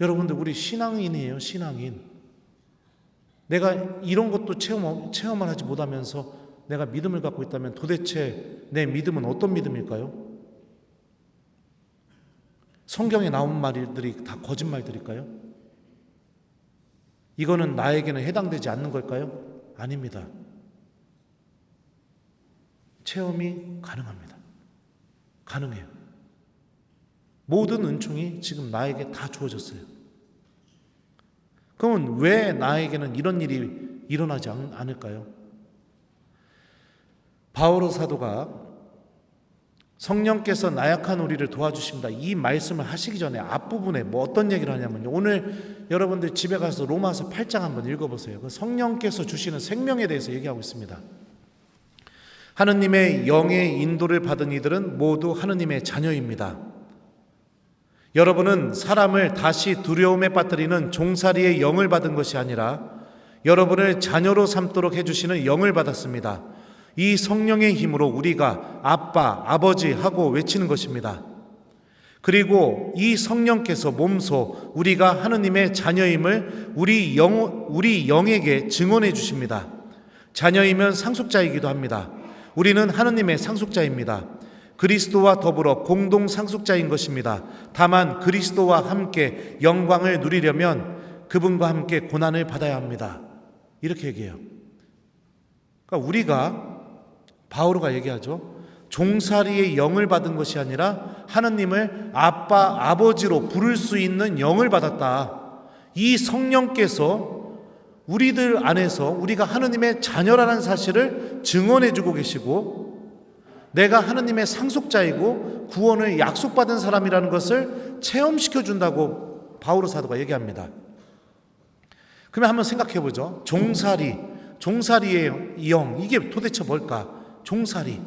여러분들 우리 신앙인이에요. 신앙인. 내가 이런 것도 체험을 하지 못하면서 내가 믿음을 갖고 있다면 도대체 내 믿음은 어떤 믿음일까요? 성경에 나온 말들이 다 거짓말들일까요? 이거는 나에게는 해당되지 않는 걸까요? 아닙니다. 체험이 가능합니다. 가능해요. 모든 은총이 지금 나에게 다 주어졌어요. 그러면 왜 나에게는 이런 일이 일어나지 않을까요? 바오로 사도가 성령께서 나약한 우리를 도와주십니다. 이 말씀을 하시기 전에 앞부분에 뭐 어떤 얘기를 하냐면요. 오늘 여러분들 집에 가서 로마서 8장 한번 읽어보세요. 그 성령께서 주시는 생명에 대해서 얘기하고 있습니다. 하느님의 영의 인도를 받은 이들은 모두 하느님의 자녀입니다. 여러분은 사람을 다시 두려움에 빠뜨리는 종살이의 영을 받은 것이 아니라 여러분을 자녀로 삼도록 해주시는 영을 받았습니다. 이 성령의 힘으로 우리가 아빠, 아버지 하고 외치는 것입니다. 그리고 이 성령께서 몸소 우리가 하느님의 자녀임을 우리 영에게 증언해 주십니다. 자녀이면 상속자이기도 합니다. 우리는 하느님의 상속자입니다. 그리스도와 더불어 공동 상속자인 것입니다. 다만 그리스도와 함께 영광을 누리려면 그분과 함께 고난을 받아야 합니다. 이렇게 얘기해요. 그러니까 우리가 바오로가 얘기하죠. 종살이의 영을 받은 것이 아니라 하느님을 아빠, 아버지로 부를 수 있는 영을 받았다. 이 성령께서 우리들 안에서 우리가 하느님의 자녀라는 사실을 증언해주고 계시고 내가 하느님의 상속자이고 구원을 약속받은 사람이라는 것을 체험시켜준다고 바오로 사도가 얘기합니다. 그러면 한번 생각해보죠. 종살이의 영, 이게 도대체 뭘까? 종살이.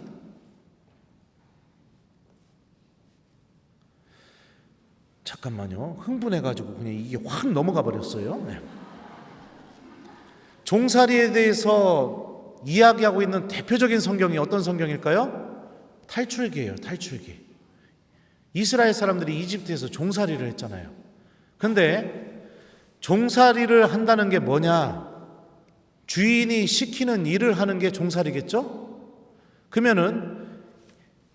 잠깐만요. 흥분해가지고 그냥 이게 확 넘어가 버렸어요. 네. 종살이에 대해서 이야기하고 있는 대표적인 성경이 어떤 성경일까요? 탈출기예요. 탈출기. 이스라엘 사람들이 이집트에서 종살이를 했잖아요. 근데 종살이를 한다는 게 뭐냐? 주인이 시키는 일을 하는 게 종살이겠죠? 그러면은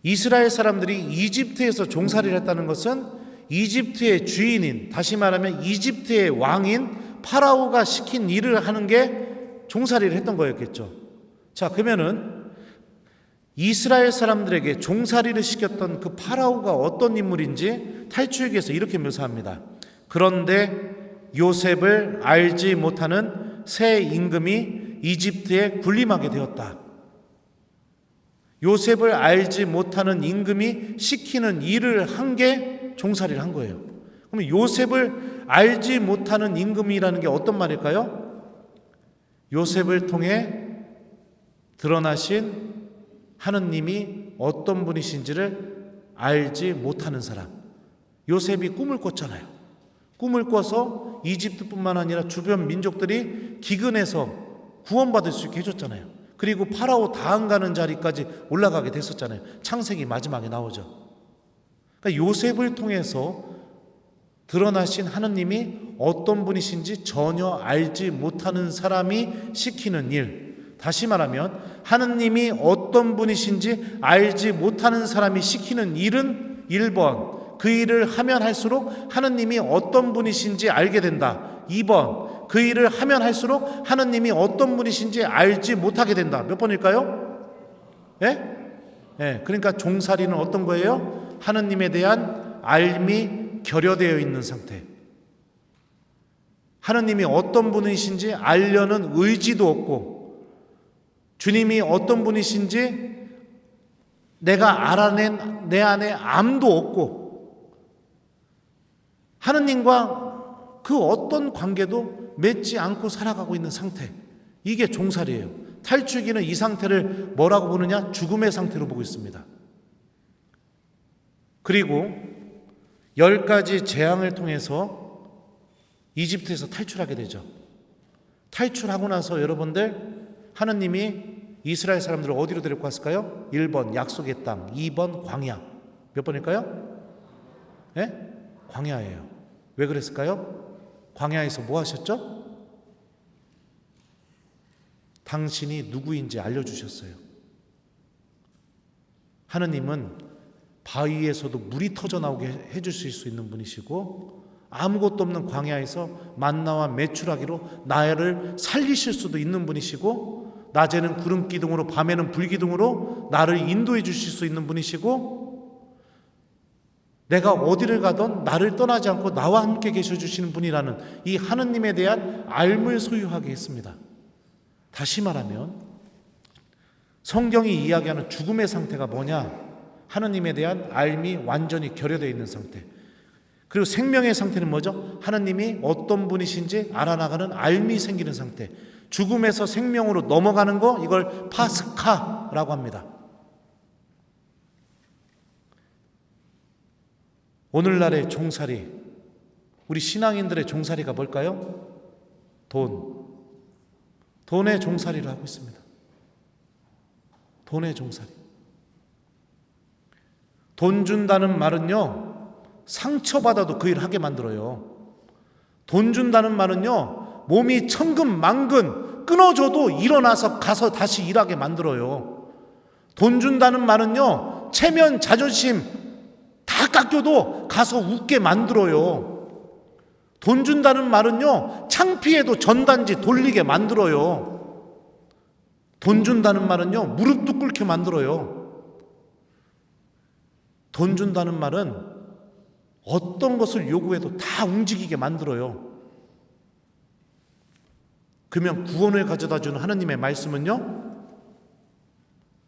이스라엘 사람들이 이집트에서 종살이를 했다는 것은 이집트의 주인인, 다시 말하면 이집트의 왕인 파라오가 시킨 일을 하는 게 종살이를 했던 거였겠죠. 자, 그러면은 이스라엘 사람들에게 종살이를 시켰던 그 파라오가 어떤 인물인지 탈출기에서 이렇게 묘사합니다. 그런데 요셉을 알지 못하는 새 임금이 이집트에 군림하게 되었다. 요셉을 알지 못하는 임금이 시키는 일을 한 게 종살이를 한 거예요. 그럼 요셉을 알지 못하는 임금이라는 게 어떤 말일까요? 요셉을 통해 드러나신 하느님이 어떤 분이신지를 알지 못하는 사람. 요셉이 꿈을 꿨잖아요. 꿈을 꿔서 이집트뿐만 아니라 주변 민족들이 기근해서 구원받을 수 있게 해줬잖아요. 그리고 파라오 다한가는 자리까지 올라가게 됐었잖아요. 창세기 마지막에 나오죠. 그러니까 요셉을 통해서 드러나신 하느님이 어떤 분이신지 전혀 알지 못하는 사람이 시키는 일. 다시 말하면 하느님이 어떤 분이신지 알지 못하는 사람이 시키는 일은 1번, 그 일을 하면 할수록 하느님이 어떤 분이신지 알게 된다. 2번, 그 일을 하면 할수록 하느님이 어떤 분이신지 알지 못하게 된다. 몇 번일까요? 예? 예, 그러니까 종살이는 어떤 거예요? 하느님에 대한 알미 결여되어 있는 상태. 하느님이 어떤 분이신지 알려는 의지도 없고, 주님이 어떤 분이신지 내가 알아낸 내 안에 암도 없고, 하느님과 그 어떤 관계도 맺지 않고 살아가고 있는 상태. 이게 종살이에요. 탈출기는 이 상태를 뭐라고 보느냐? 죽음의 상태로 보고 있습니다. 그리고 10가지 재앙을 통해서 이집트에서 탈출하게 되죠. 탈출하고 나서 여러분들, 하느님이 이스라엘 사람들을 어디로 데리고 갔을까요? 1번 약속의 땅, 2번 광야. 몇 번일까요? 네? 광야예요. 왜 그랬을까요? 광야에서 뭐 하셨죠? 당신이 누구인지 알려주셨어요. 하느님은 바위에서도 물이 터져 나오게 해주실 수 있는 분이시고, 아무것도 없는 광야에서 만나와 메추라기로 나를 살리실 수도 있는 분이시고, 낮에는 구름 기둥으로 밤에는 불 기둥으로 나를 인도해 주실 수 있는 분이시고, 내가 어디를 가든 나를 떠나지 않고 나와 함께 계셔 주시는 분이라는 이 하느님에 대한 알을 소유하게 했습니다. 다시 말하면 성경이 이야기하는 죽음의 상태가 뭐냐? 하느님에 대한 알미 완전히 결여되어 있는 상태. 그리고 생명의 상태는 뭐죠? 하느님이 어떤 분이신지 알아나가는 알미 생기는 상태. 죽음에서 생명으로 넘어가는 거, 이걸 파스카라고 합니다. 오늘날의 종살이, 우리 신앙인들의 종살이가 뭘까요? 돈의 종살이를 하고 있습니다. 돈의 종살이. 돈 준다는 말은요, 상처받아도 그 일 하게 만들어요. 돈 준다는 말은요, 몸이 천근만근 끊어져도 일어나서 가서 다시 일하게 만들어요. 돈 준다는 말은요, 체면, 자존심 다 깎여도 가서 웃게 만들어요. 돈 준다는 말은요, 창피해도 전단지 돌리게 만들어요. 돈 준다는 말은요, 무릎도 꿇게 만들어요. 돈 준다는 말은 어떤 것을 요구해도 다 움직이게 만들어요. 그러면 구원을 가져다 주는 하느님의 말씀은요,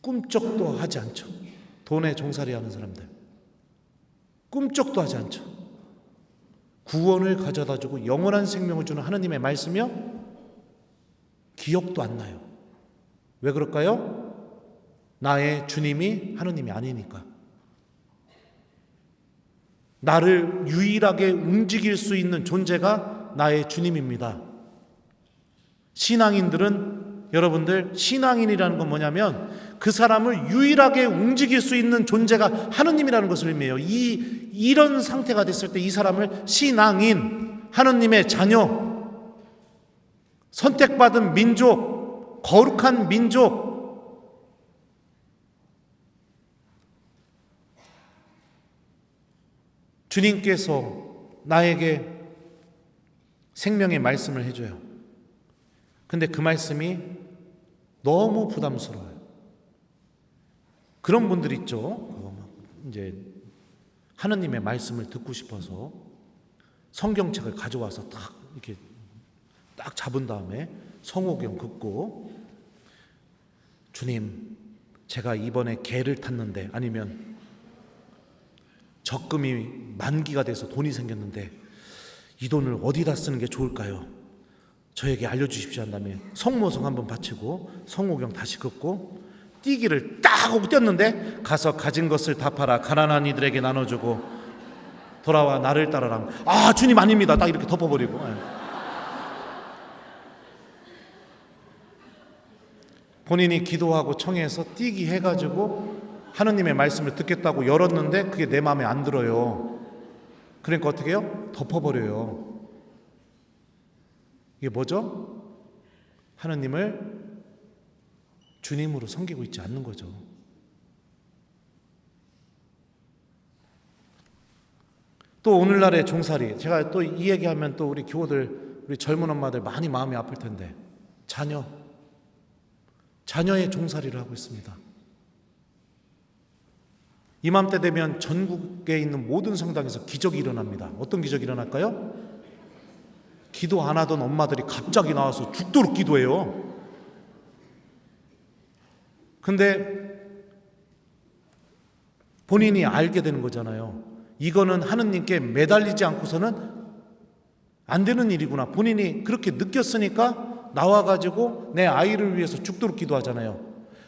꿈쩍도 하지 않죠. 돈에 종살이 하는 사람들 꿈쩍도 하지 않죠. 구원을 가져다 주고 영원한 생명을 주는 하느님의 말씀이요, 기억도 안 나요. 왜 그럴까요? 나의 주님이 하느님이 아니니까. 나를 유일하게 움직일 수 있는 존재가 나의 주님입니다. 신앙인들은, 여러분들, 신앙인이라는 건 뭐냐면 그 사람을 유일하게 움직일 수 있는 존재가 하느님이라는 것을 의미해요. 이런 상태가 됐을 때 이 사람을 신앙인, 하느님의 자녀, 선택받은 민족, 거룩한 민족, 주님께서 나에게 생명의 말씀을 해줘요. 근데 그 말씀이 너무 부담스러워요. 그런 분들 있죠. 이제 하느님의 말씀을 듣고 싶어서 성경책을 가져와서 딱 이렇게 딱 잡은 다음에 성호경 긋고, 주님, 제가 이번에 개를 탔는데, 아니면 적금이 만기가 돼서 돈이 생겼는데 이 돈을 어디다 쓰는 게 좋을까요? 저에게 알려주십시오 한 다음에 성모성 한번 바치고 성호경 다시 긋고 띠기를 딱 하고 뛰었는데, 가서 가진 것을 다 팔아 가난한 이들에게 나눠주고 돌아와 나를 따르라. 아, 주님 아닙니다. 딱 이렇게 덮어버리고. 본인이 기도하고 청해서 띠기 해가지고 하느님의 말씀을 듣겠다고 열었는데 그게 내 마음에 안 들어요. 그러니까 어떻게 해요? 덮어버려요. 이게 뭐죠? 하느님을 주님으로 섬기고 있지 않는 거죠. 또 오늘날의 종살이, 제가 또 이 얘기하면 또 우리 교우들, 우리 젊은 엄마들 많이 마음이 아플 텐데, 자녀의 종살이를 하고 있습니다. 이맘때 되면 전국에 있는 모든 성당에서 기적이 일어납니다. 어떤 기적이 일어날까요? 기도 안 하던 엄마들이 갑자기 나와서 죽도록 기도해요. 근데 본인이 알게 되는 거잖아요. 이거는 하느님께 매달리지 않고서는 안 되는 일이구나. 본인이 그렇게 느꼈으니까 나와가지고 내 아이를 위해서 죽도록 기도하잖아요.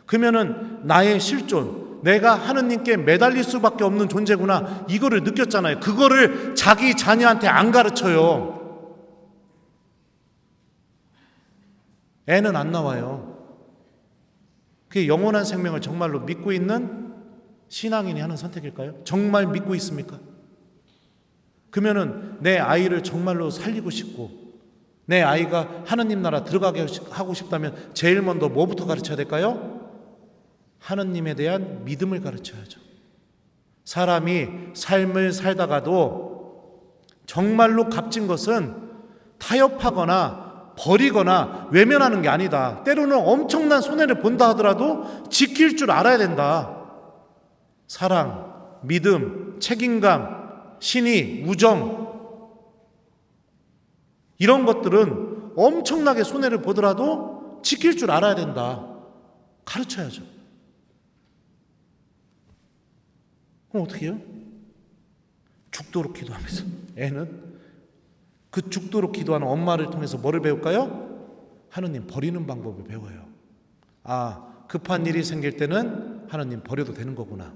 그러면은 나의 실존, 내가 하느님께 매달릴 수밖에 없는 존재구나, 이거를 느꼈잖아요. 그거를 자기 자녀한테 안 가르쳐요. 애는 안 나와요. 그게 영원한 생명을 정말로 믿고 있는 신앙인이 하는 선택일까요? 정말 믿고 있습니까? 그러면은 내 아이를 정말로 살리고 싶고 내 아이가 하느님 나라 들어가게 하고 싶다면 제일 먼저 뭐부터 가르쳐야 될까요? 하느님에 대한 믿음을 가르쳐야죠. 사람이 삶을 살다가도 정말로 값진 것은 타협하거나 버리거나 외면하는 게 아니다. 때로는 엄청난 손해를 본다 하더라도 지킬 줄 알아야 된다. 사랑, 믿음, 책임감, 신의, 우정, 이런 것들은 엄청나게 손해를 보더라도 지킬 줄 알아야 된다. 가르쳐야죠. 그럼 어떻게 해요? 죽도록 기도하면서. 애는 그 죽도록 기도하는 엄마를 통해서 뭐를 배울까요? 하느님 버리는 방법을 배워요. 아, 급한 일이 생길 때는 하느님 버려도 되는 거구나.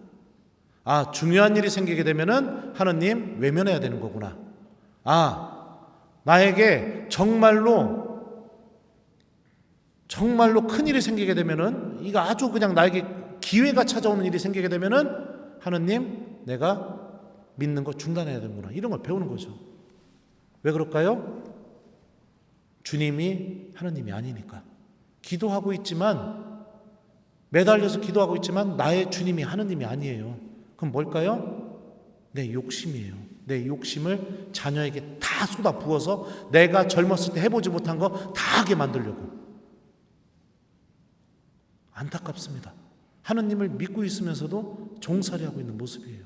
아, 중요한 일이 생기게 되면은 하느님 외면해야 되는 거구나. 아, 나에게 정말로 큰 일이 생기게 되면은, 이거 아주 그냥 나에게 기회가 찾아오는 일이 생기게 되면은 하느님, 내가 믿는 거 중단해야 되는구나. 이런 걸 배우는 거죠. 왜 그럴까요? 주님이 하느님이 아니니까. 기도하고 있지만, 매달려서 기도하고 있지만 나의 주님이 하느님이 아니에요. 그럼 뭘까요? 내 욕심이에요. 내 욕심을 자녀에게 다 쏟아 부어서 내가 젊었을 때 해보지 못한 거 다 하게 만들려고. 안타깝습니다. 하느님을 믿고 있으면서도 종살이하고 있는 모습이에요.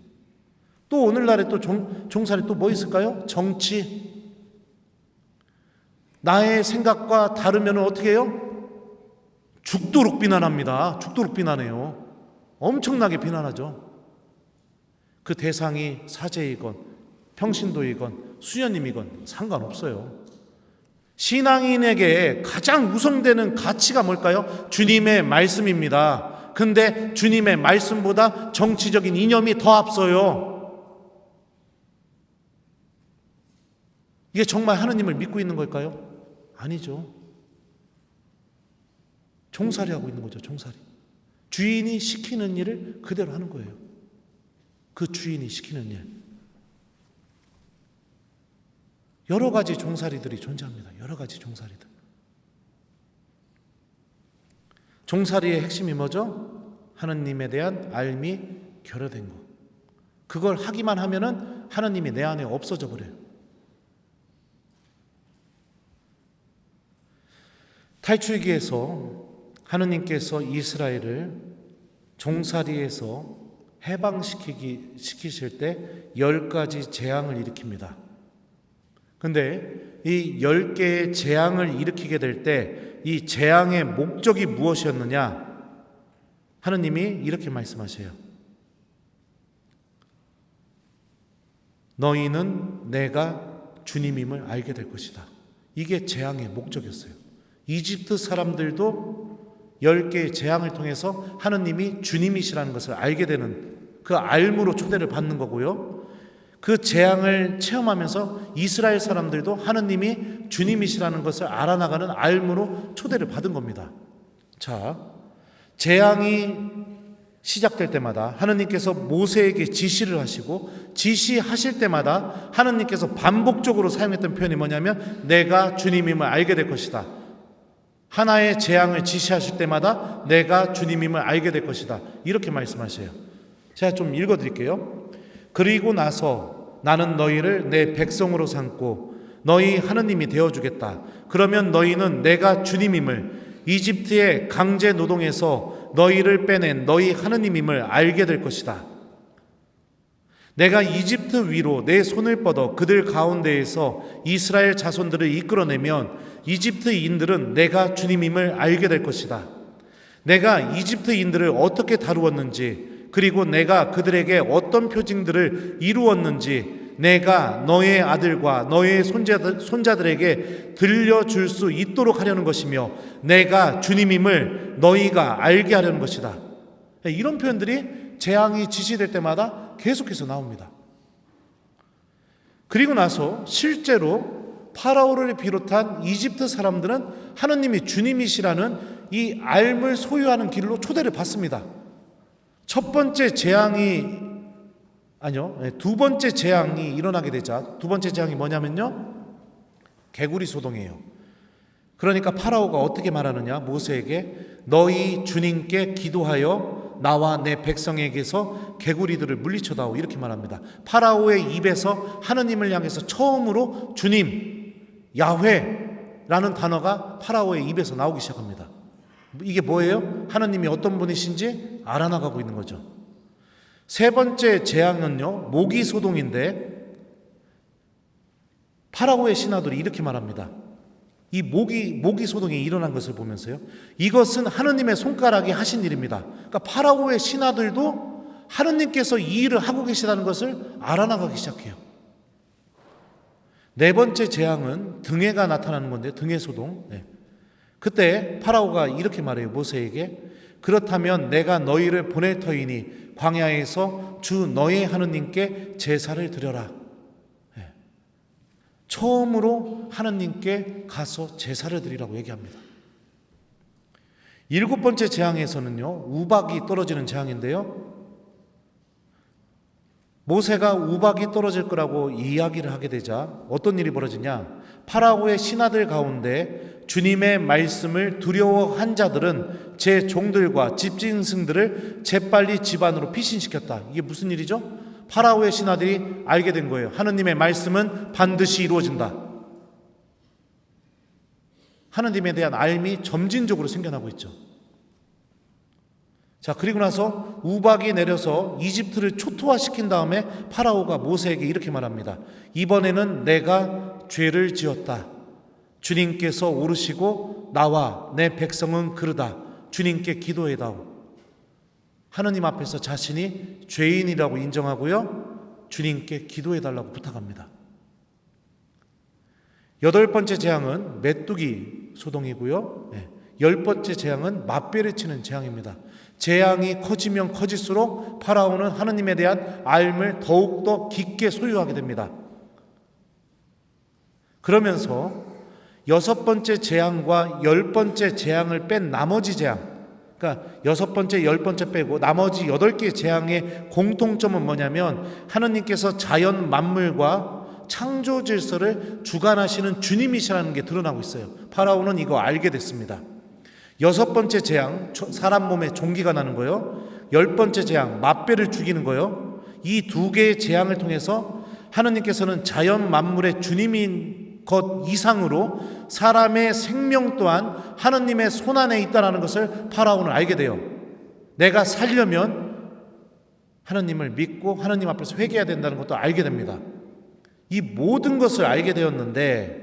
또 오늘날에 또 종살이 또 뭐 있을까요? 정치. 나의 생각과 다르면 어떻게 해요? 죽도록 비난합니다. 죽도록 비난해요. 엄청나게 비난하죠. 그 대상이 사제이건 평신도이건 수녀님이건 상관없어요. 신앙인에게 가장 우선되는 가치가 뭘까요? 주님의 말씀입니다. 근데 주님의 말씀보다 정치적인 이념이 더 앞서요. 이게 정말 하느님을 믿고 있는 걸까요? 아니죠. 종살이하고 있는 거죠. 종살이. 주인이 시키는 일을 그대로 하는 거예요. 그 주인이 시키는 일. 여러 가지 종살이들이 존재합니다. 여러 가지 종살이들. 종살이의 핵심이 뭐죠? 하느님에 대한 알미 결여된 거. 그걸 하기만 하면은 하느님이 내 안에 없어져 버려요. 탈출기에서 하느님께서 이스라엘을 종살이에서 해방시키실 때 10가지 재앙을 일으킵니다. 근데 이 10개의 재앙을 일으키게 될 때 이 재앙의 목적이 무엇이었느냐? 하느님이 이렇게 말씀하세요. 너희는 내가 주님임을 알게 될 것이다. 이게 재앙의 목적이었어요. 이집트 사람들도 10개의 재앙을 통해서 하느님이 주님이시라는 것을 알게 되는, 그 알므로 초대를 받는 거고요. 그 재앙을 체험하면서 이스라엘 사람들도 하느님이 주님이시라는 것을 알아나가는 알므로 초대를 받은 겁니다. 자, 재앙이 시작될 때마다 하느님께서 모세에게 지시를 하시고, 지시하실 때마다 하느님께서 반복적으로 사용했던 표현이 뭐냐면 내가 주님임을 알게 될 것이다. 하나의 재앙을 지시하실 때마다 내가 주님임을 알게 될 것이다. 이렇게 말씀하세요. 제가 좀 읽어드릴게요. 그리고 나서 나는 너희를 내 백성으로 삼고 너희 하느님이 되어주겠다. 그러면 너희는 내가 주님임을, 이집트의 강제 노동에서 너희를 빼낸 너희 하느님임을 알게 될 것이다. 내가 이집트 위로 내 손을 뻗어 그들 가운데에서 이스라엘 자손들을 이끌어내면 이집트인들은 내가 주님임을 알게 될 것이다. 내가 이집트인들을 어떻게 다루었는지, 그리고 내가 그들에게 어떤 표징들을 이루었는지 내가 너의 아들과 너의 손자들에게 들려줄 수 있도록 하려는 것이며 내가 주님임을 너희가 알게 하려는 것이다. 이런 표현들이 재앙이 지시될 때마다 계속해서 나옵니다. 그리고 나서 실제로 파라오를 비롯한 이집트 사람들은 하느님이 주님이시라는 이 알을 소유하는 길로 초대를 받습니다. 두 번째 재앙이 일어나게 되자, 두 번째 재앙이 뭐냐면요, 개구리 소동이에요. 그러니까 파라오가 어떻게 말하느냐, 모세에게 너희 주님께 기도하여 나와 내 백성에게서 개구리들을 물리쳐다오, 이렇게 말합니다. 파라오의 입에서 하느님을 향해서 처음으로 주님, 야훼라는 단어가 파라오의 입에서 나오기 시작합니다. 이게 뭐예요? 하느님이 어떤 분이신지 알아나가고 있는 거죠. 세 번째 재앙은요, 모기 소동인데 파라오의 신하들이 이렇게 말합니다. 이 모기 소동이 일어난 것을 보면서요, 이것은 하느님의 손가락이 하신 일입니다. 그러니까 파라오의 신하들도 하느님께서 이 일을 하고 계시다는 것을 알아나가기 시작해요. 네 번째 재앙은 등해가 나타나는 건데, 등해 소동. 그때 파라오가 이렇게 말해요, 모세에게. 그렇다면 내가 너희를 보낼 터이니 광야에서 주 너의 하느님께 제사를 드려라. 처음으로 하느님께 가서 제사를 드리라고 얘기합니다. 일곱 번째 재앙에서는요, 우박이 떨어지는 재앙인데요, 모세가 우박이 떨어질 거라고 이야기를 하게 되자 어떤 일이 벌어지냐, 파라오의 신하들 가운데 주님의 말씀을 두려워한 자들은 제 종들과 집짐승들을 재빨리 집 안으로 피신시켰다. 이게 무슨 일이죠? 파라오의 신하들이 알게 된 거예요. 하느님의 말씀은 반드시 이루어진다. 하느님에 대한 알미 점진적으로 생겨나고 있죠. 자, 그리고 나서 우박이 내려서 이집트를 초토화시킨 다음에 파라오가 모세에게 이렇게 말합니다. 이번에는 내가 죄를 지었다. 주님께서 오르시고 나와 내 백성은 그르다. 주님께 기도해다오. 하느님 앞에서 자신이 죄인이라고 인정하고요, 주님께 기도해달라고 부탁합니다. 여덟 번째 재앙은 메뚜기 소동이고요, 열 번째 재앙은 맞배를 치는 재앙입니다. 재앙이 커지면 커질수록 파라오는 하느님에 대한 알을 더욱더 깊게 소유하게 됩니다. 그러면서 여섯 번째 재앙과 열 번째 재앙을 뺀 나머지 재앙, 그러니까 여섯 번째, 열 번째 빼고 나머지 8개의 재앙의 공통점은 뭐냐면 하느님께서 자연 만물과 창조 질서를 주관하시는 주님이시라는 게 드러나고 있어요. 파라오는 이거 알게 됐습니다. 여섯 번째 재앙, 사람 몸에 종기가 나는 거요. 열 번째 재앙, 맞배를 죽이는 거요. 이 두 개의 재앙을 통해서 하느님께서는 자연 만물의 주님인 것 이상으로 사람의 생명 또한 하느님의 손안에 있다는 것을 파라오는 알게 돼요. 내가 살려면 하느님을 믿고 하느님 앞에서 회개해야 된다는 것도 알게 됩니다. 이 모든 것을 알게 되었는데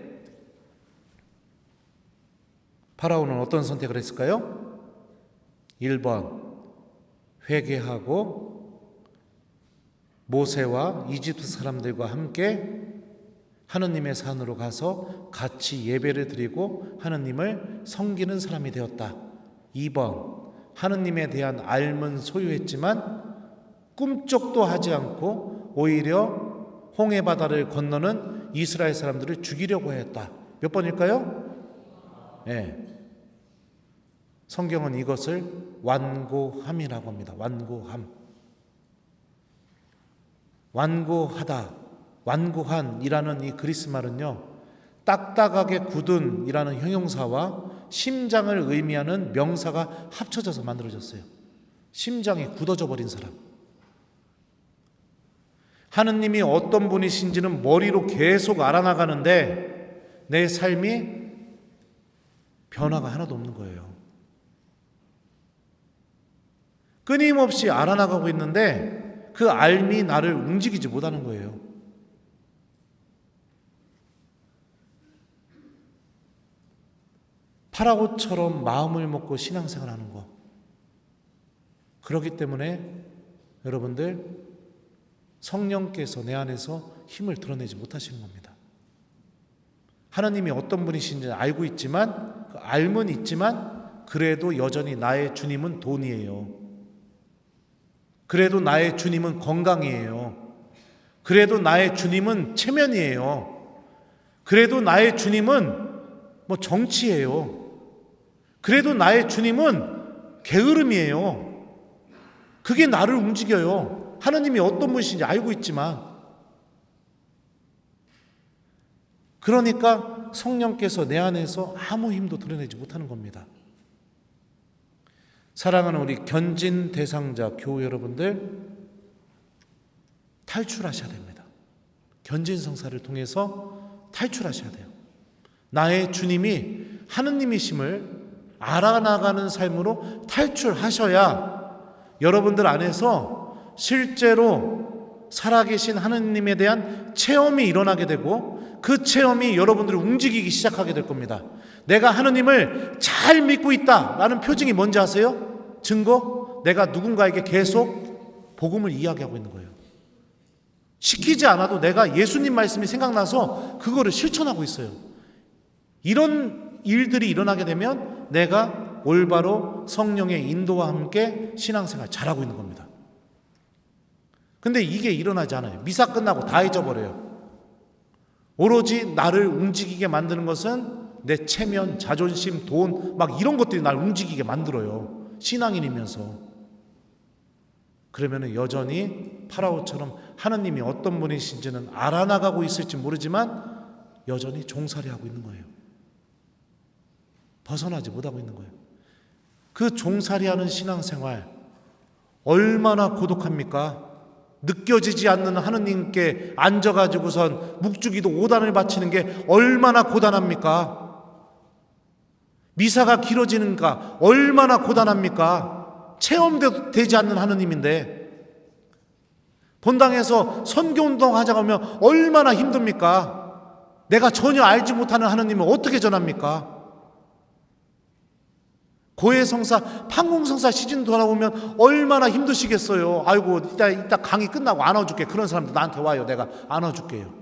파라오는 어떤 선택을 했을까요? 1번, 회개하고 모세와 이집트 사람들과 함께 하느님의 산으로 가서 같이 예배를 드리고 하느님을 섬기는 사람이 되었다. 2번, 하느님에 대한 알은 소유했지만 꿈쩍도 하지 않고 오히려 홍해 바다를 건너는 이스라엘 사람들을 죽이려고 했다. 몇 번일까요? 성경은 이것을 완고함이라고 합니다. 완고함. 완고하다, 완고한이라는 이 그리스 말은요, 딱딱하게 굳은이라는 형용사와 심장을 의미하는 명사가 합쳐져서 만들어졌어요. 심장이 굳어져 버린 사람. 하느님이 어떤 분이신지는 머리로 계속 알아나가는데 내 삶이 변화가 하나도 없는 거예요. 끊임없이 알아나가고 있는데 그 알미 나를 움직이지 못하는 거예요. 파라오처럼 마음을 먹고 신앙생활하는 거. 그렇기 때문에 여러분들 성령께서 내 안에서 힘을 드러내지 못하시는 겁니다. 하나님이 어떤 분이신지 알고 있지만, 알면 있지만 그래도 여전히 나의 주님은 돈이에요. 그래도 나의 주님은 건강이에요. 그래도 나의 주님은 체면이에요. 그래도 나의 주님은 정치예요. 그래도 나의 주님은 게으름이에요. 그게 나를 움직여요. 하나님이 어떤 분이신지 알고 있지만. 그러니까 성령께서 내 안에서 아무 힘도 드러내지 못하는 겁니다. 사랑하는 우리 견진 대상자 교우 여러분들, 탈출하셔야 됩니다. 견진 성사를 통해서 탈출하셔야 돼요. 나의 주님이 하느님이심을 알아나가는 삶으로 탈출하셔야 여러분들 안에서 실제로 살아계신 하느님에 대한 체험이 일어나게 되고, 그 체험이 여러분들을 움직이기 시작하게 될 겁니다. 내가 하느님을 잘 믿고 있다라는 표징이 뭔지 아세요? 증거? 내가 누군가에게 계속 복음을 이야기하고 있는 거예요. 시키지 않아도 내가 예수님 말씀이 생각나서 그거를 실천하고 있어요. 이런 일들이 일어나게 되면 내가 올바로 성령의 인도와 함께 신앙생활 잘하고 있는 겁니다. 근데 이게 일어나지 않아요. 미사 끝나고 다 잊어버려요. 오로지 나를 움직이게 만드는 것은 내 체면, 자존심, 돈, 막 이런 것들이 나를 움직이게 만들어요. 신앙인이면서. 그러면 여전히 파라오처럼 하느님이 어떤 분이신지는 알아나가고 있을지 모르지만 여전히 종살이하고 있는 거예요. 벗어나지 못하고 있는 거예요. 그 종살이하는 신앙생활 얼마나 고독합니까? 느껴지지 않는 하느님께 앉아가지고선 묵주기도 5단을 바치는 게 얼마나 고단합니까? 미사가 길어지는가 얼마나 고단합니까? 체험되지 않는 하느님인데, 본당에서 선교운동 하자고 하면 얼마나 힘듭니까? 내가 전혀 알지 못하는 하느님을 어떻게 전합니까? 고해성사, 판공성사 시즌 돌아보면 얼마나 힘드시겠어요. 아이고 이따 강의 끝나고 안아줄게. 그런 사람들 나한테 와요. 내가 안아줄게요.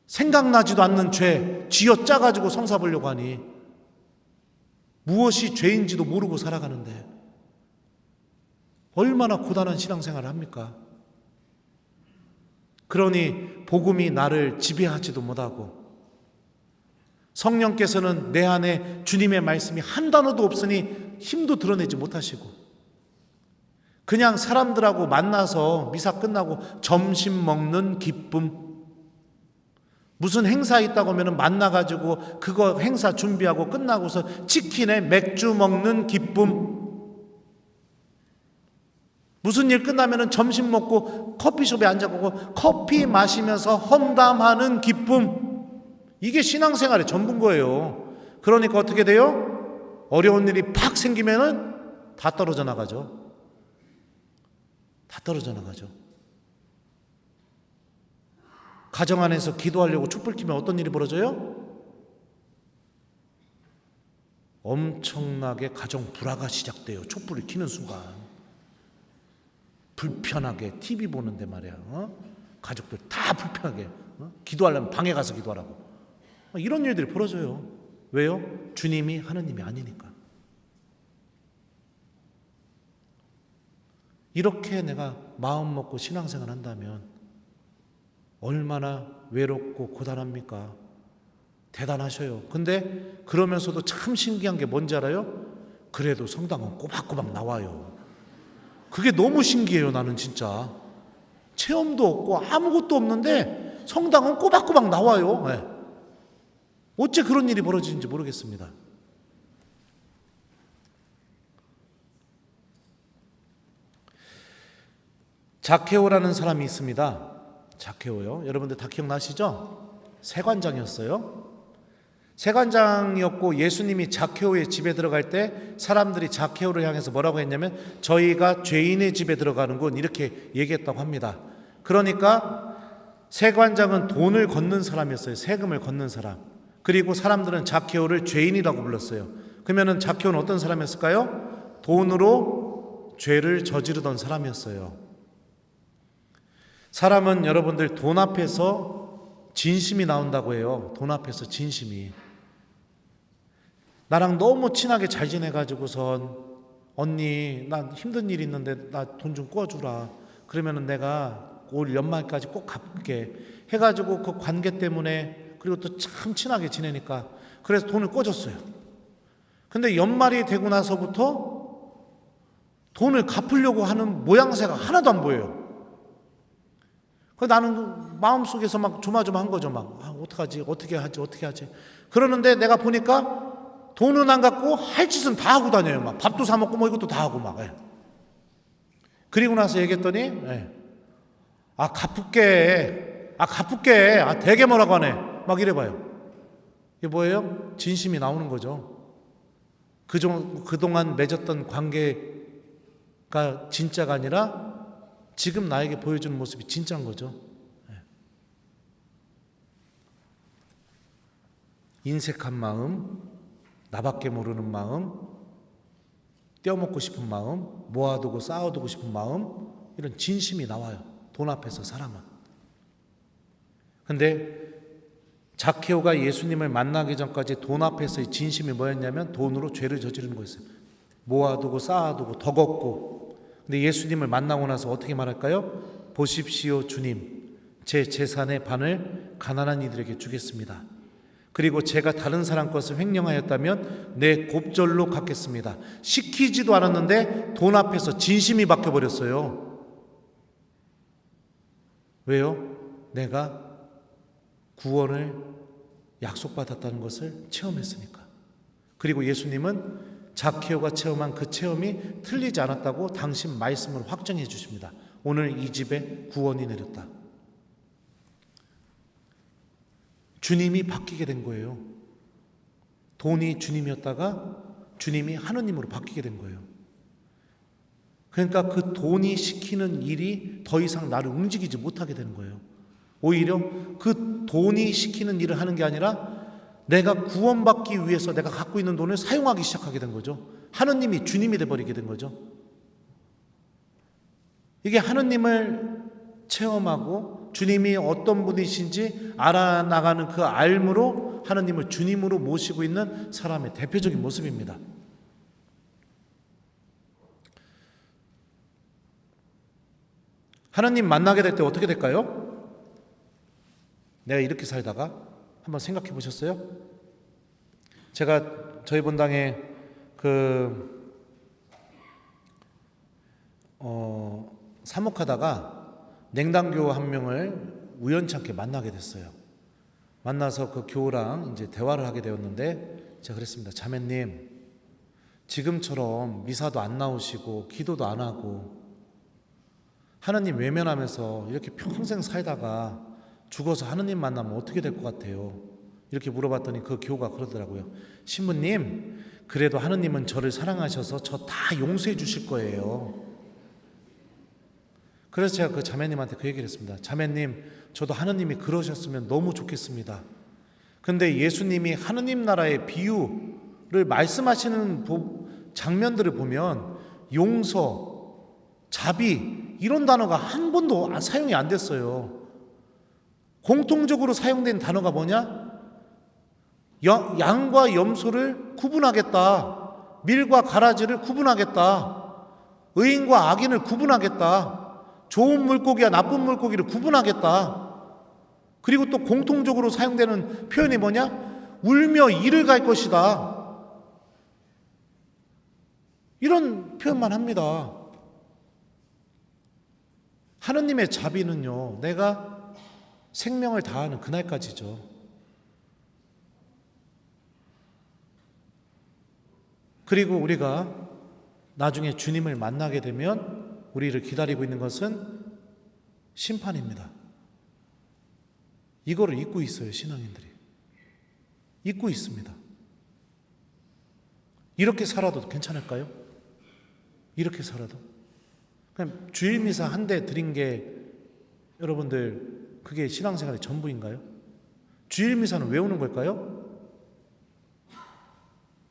생각나지도 않는 죄 쥐어짜가지고 성사 보려고 하니 무엇이 죄인지도 모르고 살아가는데 얼마나 고단한 신앙생활을 합니까? 그러니 복음이 나를 지배하지도 못하고, 성령께서는 내 안에 주님의 말씀이 한 단어도 없으니 힘도 드러내지 못하시고, 그냥 사람들하고 만나서 미사 끝나고 점심 먹는 기쁨, 무슨 행사 있다고 하면 만나가지고 그거 행사 준비하고 끝나고서 치킨에 맥주 먹는 기쁨, 무슨 일 끝나면 점심 먹고 커피숍에 앉아보고 커피 마시면서 험담하는 기쁨, 이게 신앙생활의 전부인 거예요. 그러니까 어떻게 돼요? 어려운 일이 팍 생기면은 다 떨어져 나가죠. 다 떨어져 나가죠. 가정 안에서 기도하려고 촛불 켜면 어떤 일이 벌어져요? 엄청나게 가정 불화가 시작돼요. 촛불을 켜는 순간. 불편하게 TV 보는데 말이야. 가족들 다 불편하게. 기도하려면 방에 가서 기도하라고. 이런 일들이 벌어져요. 왜요? 주님이 하느님이 아니니까. 이렇게 내가 마음 먹고 신앙생활 한다면 얼마나 외롭고 고단합니까? 대단하셔요. 근데 그러면서도 참 신기한 게 뭔지 알아요? 그래도 성당은 꼬박꼬박 나와요. 그게 너무 신기해요. 나는 진짜 체험도 없고 아무것도 없는데 성당은 꼬박꼬박 나와요. 네. 어째 그런 일이 벌어지는지 모르겠습니다. 자케오라는 사람이 있습니다. 자케오요. 여러분들 다 기억나시죠? 세관장이었어요. 세관장이었고 예수님이 자케오의 집에 들어갈 때 사람들이 자케오를 향해서 뭐라고 했냐면 저희가 죄인의 집에 들어가는군 이렇게 얘기했다고 합니다. 그러니까 세관장은 돈을 걷는 사람이었어요. 세금을 걷는 사람. 그리고 사람들은 자케오를 죄인이라고 불렀어요. 그러면은 자케오는 어떤 사람이었을까요? 돈으로 죄를 저지르던 사람이었어요. 사람은 여러분들 돈 앞에서 진심이 나온다고 해요. 돈 앞에서 진심이. 나랑 너무 친하게 잘 지내가지고선 언니 나 힘든 일 있는데 나 돈 좀 꿔주라. 그러면은 내가 올 연말까지 꼭 갚게 해가지고 그 관계 때문에 그리고 또 참 친하게 지내니까 그래서 돈을 꿔줬어요. 근데 연말이 되고 나서부터 돈을 갚으려고 하는 모양새가 하나도 안 보여요. 그 나는 마음속에서 막 조마조마한 거죠. 막 어떡하지 어떻게 하지 그러는데 내가 보니까 돈은 안 갖고 할 짓은 다 하고 다녀요. 막 밥도 사 먹고 뭐 이것도 다 하고 막. 그리고 나서 얘기했더니 갚을게 되게 뭐라고 하네 막 이래봐요. 이게 뭐예요? 진심이 나오는 거죠. 그동안 맺었던 관계가 진짜가 아니라 지금 나에게 보여주는 모습이 진짜인 거죠. 인색한 마음, 나밖에 모르는 마음, 떼어먹고 싶은 마음, 모아두고 쌓아두고 싶은 마음, 이런 진심이 나와요. 돈 앞에서 사람은. 근데 자케오가 예수님을 만나기 전까지 돈 앞에서의 진심이 뭐였냐면 돈으로 죄를 저지르는 거였어요. 모아두고 쌓아두고 더 걷고. 근데 예수님을 만나고 나서 어떻게 말할까요? 보십시오 주님, 제 재산의 반을 가난한 이들에게 주겠습니다. 그리고 제가 다른 사람 것을 횡령하였다면 내 곱절로 갚겠습니다. 시키지도 않았는데 돈 앞에서 진심이 바뀌어버렸어요. 왜요? 내가 구원을 약속받았다는 것을 체험했으니까. 그리고 예수님은 자케오가 체험한 그 체험이 틀리지 않았다고 당신 말씀을 확정해 주십니다. 오늘 이 집에 구원이 내렸다. 주님이 바뀌게 된 거예요. 돈이 주님이었다가 주님이 하느님으로 바뀌게 된 거예요. 그러니까 그 돈이 시키는 일이 더 이상 나를 움직이지 못하게 되는 거예요. 오히려 그 돈이 시키는 일을 하는 게 아니라 내가 구원받기 위해서 내가 갖고 있는 돈을 사용하기 시작하게 된 거죠. 하느님이 주님이 돼버리게 된 거죠. 이게 하느님을 체험하고 주님이 어떤 분이신지 알아나가는 그 알므로 하느님을 주님으로 모시고 있는 사람의 대표적인 모습입니다. 하느님 만나게 될 때 어떻게 될까요? 내가 이렇게 살다가 한번 생각해 보셨어요? 제가 저희 본당에 사목하다가 냉당교 한 명을 우연찮게 만나게 됐어요. 만나서 그 교우랑 이제 대화를 하게 되었는데 제가 그랬습니다. 자매님, 지금처럼 미사도 안 나오시고 기도도 안 하고 하느님 외면하면서 이렇게 평생 살다가 죽어서 하느님 만나면 어떻게 될 것 같아요? 이렇게 물어봤더니 그 교우가 그러더라고요. 신부님, 그래도 하느님은 저를 사랑하셔서 저 다 용서해 주실 거예요. 그래서 제가 그 자매님한테 그 얘기를 했습니다. 자매님, 저도 하느님이 그러셨으면 너무 좋겠습니다. 근데 예수님이 하느님 나라의 비유를 말씀하시는 장면들을 보면 용서, 자비 이런 단어가 한 번도 사용이 안 됐어요. 공통적으로 사용된 단어가 뭐냐? 양과 염소를 구분하겠다. 밀과 가라지를 구분하겠다. 의인과 악인을 구분하겠다. 좋은 물고기와 나쁜 물고기를 구분하겠다. 그리고 또 공통적으로 사용되는 표현이 뭐냐? 울며 이를 갈 것이다. 이런 표현만 합니다. 하느님의 자비는요, 내가 생명을 다하는 그날까지죠. 그리고 우리가 나중에 주님을 만나게 되면 우리를 기다리고 있는 것은 심판입니다. 이거를 잊고 있어요, 신앙인들이. 잊고 있습니다. 이렇게 살아도 괜찮을까요? 이렇게 살아도? 그냥 주일 미사 한 대 드린 게 여러분들 그게 신앙생활의 전부인가요? 주일 미사는 왜 오는 걸까요?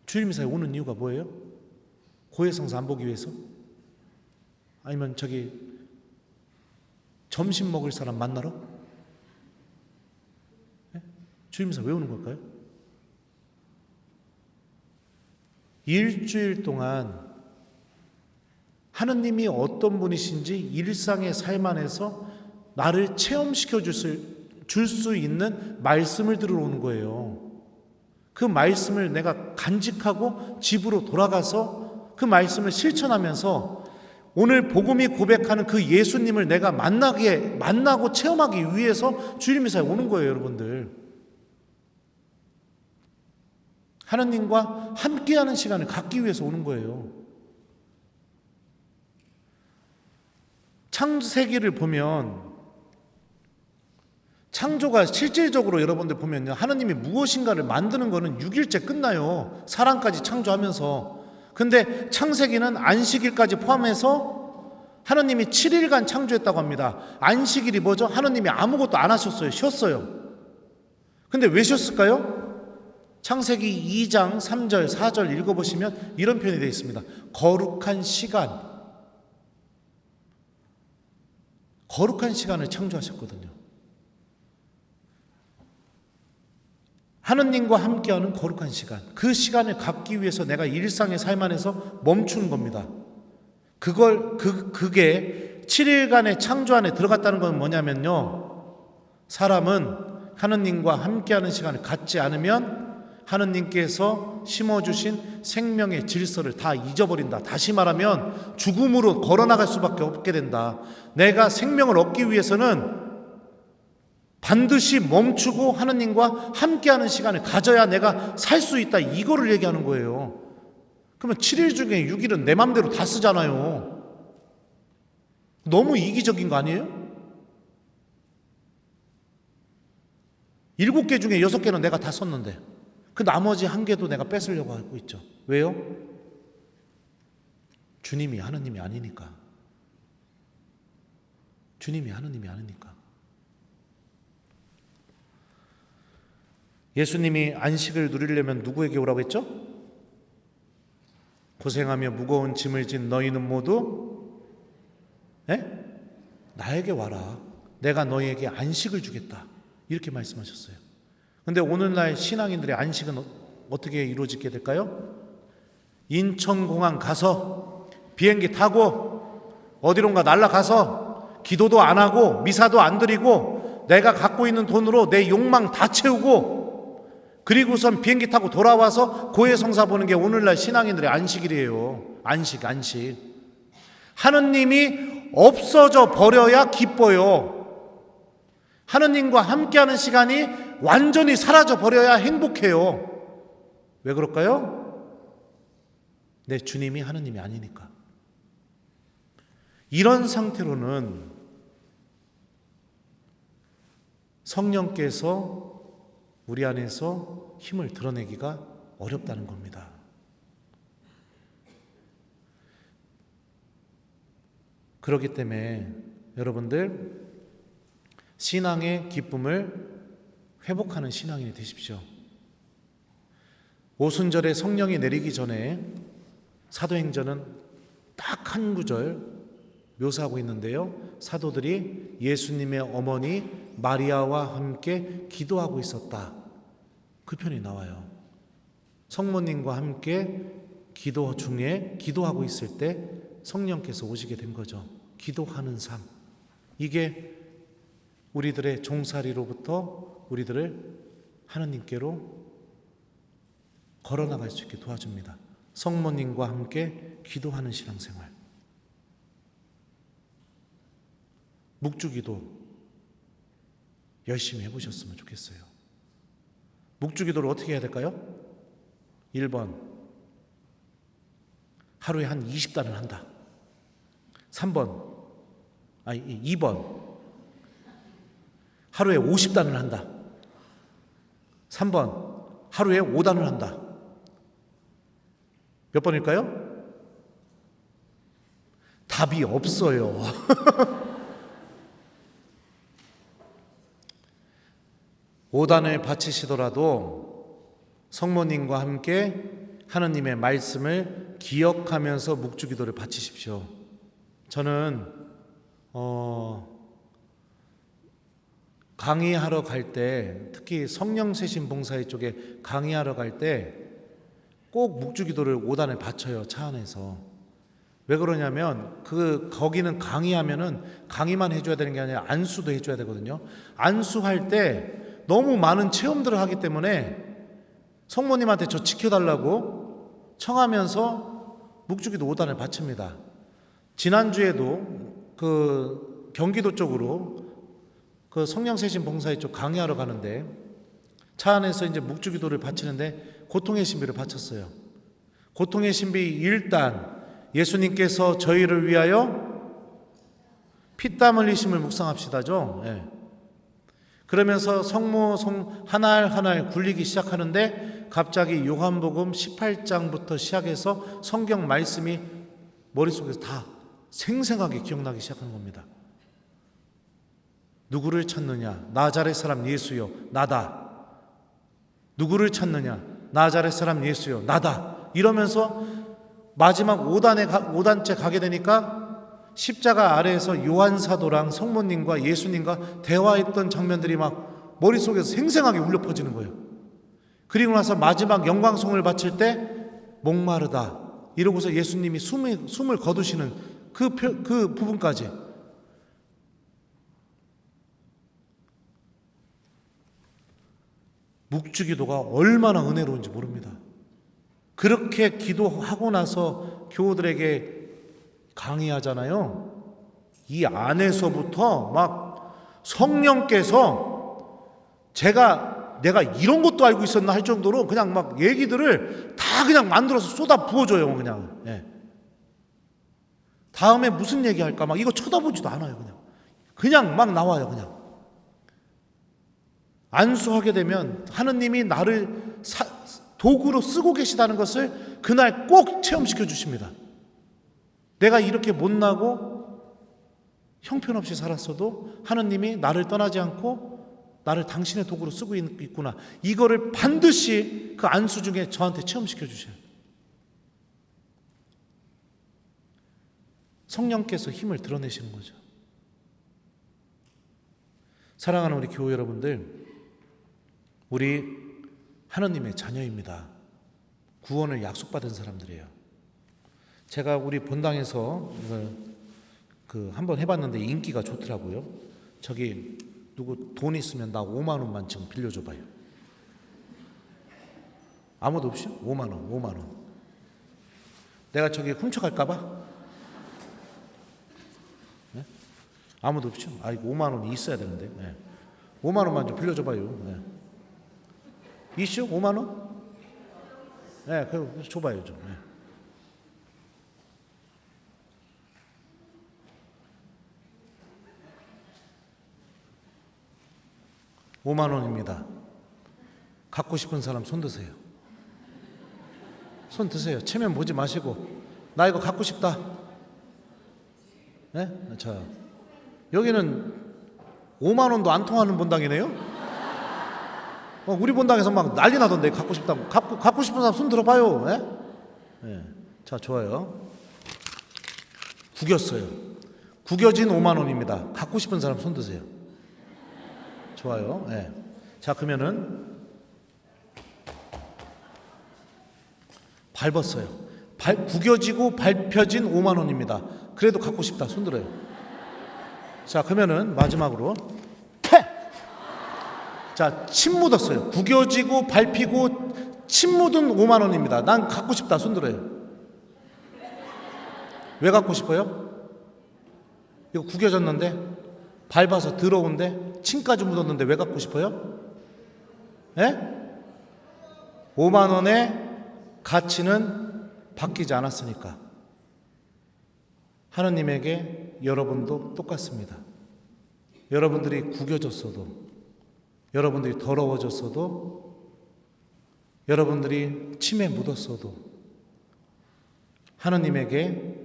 주일 미사에 오는 이유가 뭐예요? 고해성사 안 보기 위해서? 아니면 점심 먹을 사람 만나러? 네? 주일 미사 왜 오는 걸까요? 일주일 동안 하느님이 어떤 분이신지 일상의 삶 안에서 나를 체험시켜 줄 수 있는 말씀을 들으러 오는 거예요. 그 말씀을 내가 간직하고 집으로 돌아가서 그 말씀을 실천하면서 오늘 복음이 고백하는 그 예수님을 내가 만나고 체험하기 위해서 주일미사에 오는 거예요, 여러분들. 하느님과 함께하는 시간을 갖기 위해서 오는 거예요. 창세기를 보면 창조가 실질적으로 여러분들 보면요, 하느님이 무엇인가를 만드는 거는 6일째 끝나요. 사람까지 창조하면서. 근데 창세기는 안식일까지 포함해서 하느님이 7일간 창조했다고 합니다. 안식일이 뭐죠? 하느님이 아무것도 안 하셨어요. 쉬었어요. 근데 왜 쉬었을까요? 창세기 2장 3절 4절 읽어보시면 이런 표현이 되어 있습니다. 거룩한 시간을 창조하셨거든요. 하느님과 함께하는 거룩한 시간, 그 시간을 갖기 위해서 내가 일상의 삶 안에서 멈추는 겁니다. 그게 7일간의 창조 안에 들어갔다는 건 뭐냐면요, 사람은 하느님과 함께하는 시간을 갖지 않으면 하느님께서 심어주신 생명의 질서를 다 잊어버린다. 다시 말하면 죽음으로 걸어나갈 수밖에 없게 된다. 내가 생명을 얻기 위해서는 반드시 멈추고 하느님과 함께하는 시간을 가져야 내가 살 수 있다. 이거를 얘기하는 거예요. 그러면 7일 중에 6일은 내 맘대로 다 쓰잖아요. 너무 이기적인 거 아니에요? 7개 중에 6개는 내가 다 썼는데 그 나머지 1개도 내가 뺏으려고 하고 있죠. 왜요? 주님이 하느님이 아니니까. 주님이 하느님이 아니니까. 예수님이 안식을 누리려면 누구에게 오라고 했죠? 고생하며 무거운 짐을 진 너희는 모두 나에게 와라. 내가 너희에게 안식을 주겠다. 이렇게 말씀하셨어요. 그런데 오늘날 신앙인들의 안식은 어떻게 이루어지게 될까요? 인천공항 가서 비행기 타고 어디론가 날아가서 기도도 안 하고 미사도 안 드리고 내가 갖고 있는 돈으로 내 욕망 다 채우고 그리고선 비행기 타고 돌아와서 고해성사 보는 게 오늘날 신앙인들의 안식일이에요. 안식. 하느님이 없어져 버려야 기뻐요. 하느님과 함께하는 시간이 완전히 사라져 버려야 행복해요. 왜 그럴까요? 내 주님이 하느님이 아니니까. 이런 상태로는 성령께서 우리 안에서 힘을 드러내기가 어렵다는 겁니다. 그렇기 때문에 여러분들 신앙의 기쁨을 회복하는 신앙인이 되십시오. 오순절에 성령이 내리기 전에 사도행전은 딱 한 구절 묘사하고 있는데요, 사도들이 예수님의 어머니 마리아와 함께 기도하고 있었다. 그 편이 나와요. 성모님과 함께 기도 중에 기도하고 있을 때 성령께서 오시게 된 거죠. 기도하는 삶. 이게 우리들의 종살이로부터 우리들을 하느님께로 걸어나갈 수 있게 도와줍니다. 성모님과 함께 기도하는 신앙생활. 묵주기도 열심히 해보셨으면 좋겠어요. 묵주기도를 어떻게 해야 될까요? 1번, 하루에 한 20단을 한다. 2번, 하루에 50단을 한다. 3번, 하루에 5단을 한다. 몇 번일까요? 답이 없어요. 오단을 바치시더라도 성모님과 함께 하느님의 말씀을 기억하면서 묵주기도를 바치십시오. 저는 강의하러 갈 때, 특히 성령세신 봉사회 쪽에 강의하러 갈 때 꼭 묵주기도를 5단을 바쳐요. 차 안에서. 왜 그러냐면 거기는 강의하면은 강의만 해줘야 되는 게 아니라 안수도 해줘야 되거든요. 안수할 때 너무 많은 체험들을 하기 때문에 성모님한테 저 지켜달라고 청하면서 묵주기도 5단을 바칩니다. 지난주에도 그 경기도 쪽으로 그 성령세신 봉사회 쪽 강의하러 가는데 차 안에서 이제 묵주기도를 바치는데 고통의 신비를 바쳤어요. 고통의 신비 1단, 예수님께서 저희를 위하여 피땀 흘리심을 묵상합시다죠. 예. 그러면서 성모 하나알 하나알 굴리기 시작하는데 갑자기 요한복음 18장부터 시작해서 성경 말씀이 머릿속에서 다 생생하게 기억나기 시작하는 겁니다. 누구를 찾느냐? 나자렛 사람 예수요, 나다. 누구를 찾느냐? 나자렛 사람 예수요, 나다. 이러면서 마지막 5단째 가게 되니까 십자가 아래에서 요한 사도랑 성모님과 예수님과 대화했던 장면들이 막 머릿속에서 생생하게 울려 퍼지는 거예요. 그리고 나서 마지막 영광송을 바칠 때 목마르다 이러고서 예수님이 숨을 거두시는 그 부분까지 묵주기도가 얼마나 은혜로운지 모릅니다. 그렇게 기도하고 나서 교우들에게 강의하잖아요. 이 안에서부터 막 성령께서 내가 이런 것도 알고 있었나 할 정도로 그냥 막 얘기들을 다 그냥 만들어서 쏟아 부어줘요. 그냥. 예. 다음에 무슨 얘기할까 막 이거 쳐다보지도 않아요. 그냥 막 나와요. 그냥. 안수하게 되면 하느님이 나를 도구로 쓰고 계시다는 것을 그날 꼭 체험시켜 주십니다. 내가 이렇게 못나고 형편없이 살았어도 하느님이 나를 떠나지 않고 나를 당신의 도구로 쓰고 있구나. 이거를 반드시 그 안수 중에 저한테 체험시켜 주셔요. 성령께서 힘을 드러내시는 거죠. 사랑하는 우리 교회 여러분들, 우리 하느님의 자녀입니다. 구원을 약속받은 사람들이에요. 제가 우리 본당에서 한번 해봤는데 인기가 좋더라고요. 저기 누구 돈 있으면 나 5만 원만 지금 빌려줘봐요. 아무도 없이? 5만 원. 내가 저기 훔쳐갈까봐? 네? 아무도 없죠? 이거 5만 원이 있어야 되는데. 네. 5만 원만 좀 빌려줘봐요. 네. 이슈 5만 원? 네, 그럼 줘봐요 좀. 네. (5만 원입니다) 갖고 싶은 사람 손 드세요. 손 드세요. 체면 보지 마시고 나 이거 갖고 싶다. 네? 자, 여기는 5만 원도 안 통하는 본당이네요. 우리 본당에서 막 난리 나던데 갖고 싶다고. 갖고 싶은 사람 손 들어봐요. 네? 네. 자, 좋아요. 구겼어요. 구겨진 5만 원입니다. 갖고 싶은 사람 손 드세요. 좋아요. 네. 자, 그러면은 밟았어요. 구겨지고 밟혀진 5만 원입니다. 그래도 갖고 싶다. 손 들어요. 자, 그러면은 마지막으로 자, 침 묻었어요. 구겨지고 밟히고 침 묻은 5만 원입니다. 난 갖고 싶다. 손 들어요. 왜 갖고 싶어요? 이거 구겨졌는데 밟아서 더러운데 침까지 묻었는데 왜 갖고 싶어요? 예? 5만 원의 가치는 바뀌지 않았으니까. 하느님에게 여러분도 똑같습니다. 여러분들이 구겨졌어도, 여러분들이 더러워졌어도 여러분들이 침에 묻었어도 하느님에게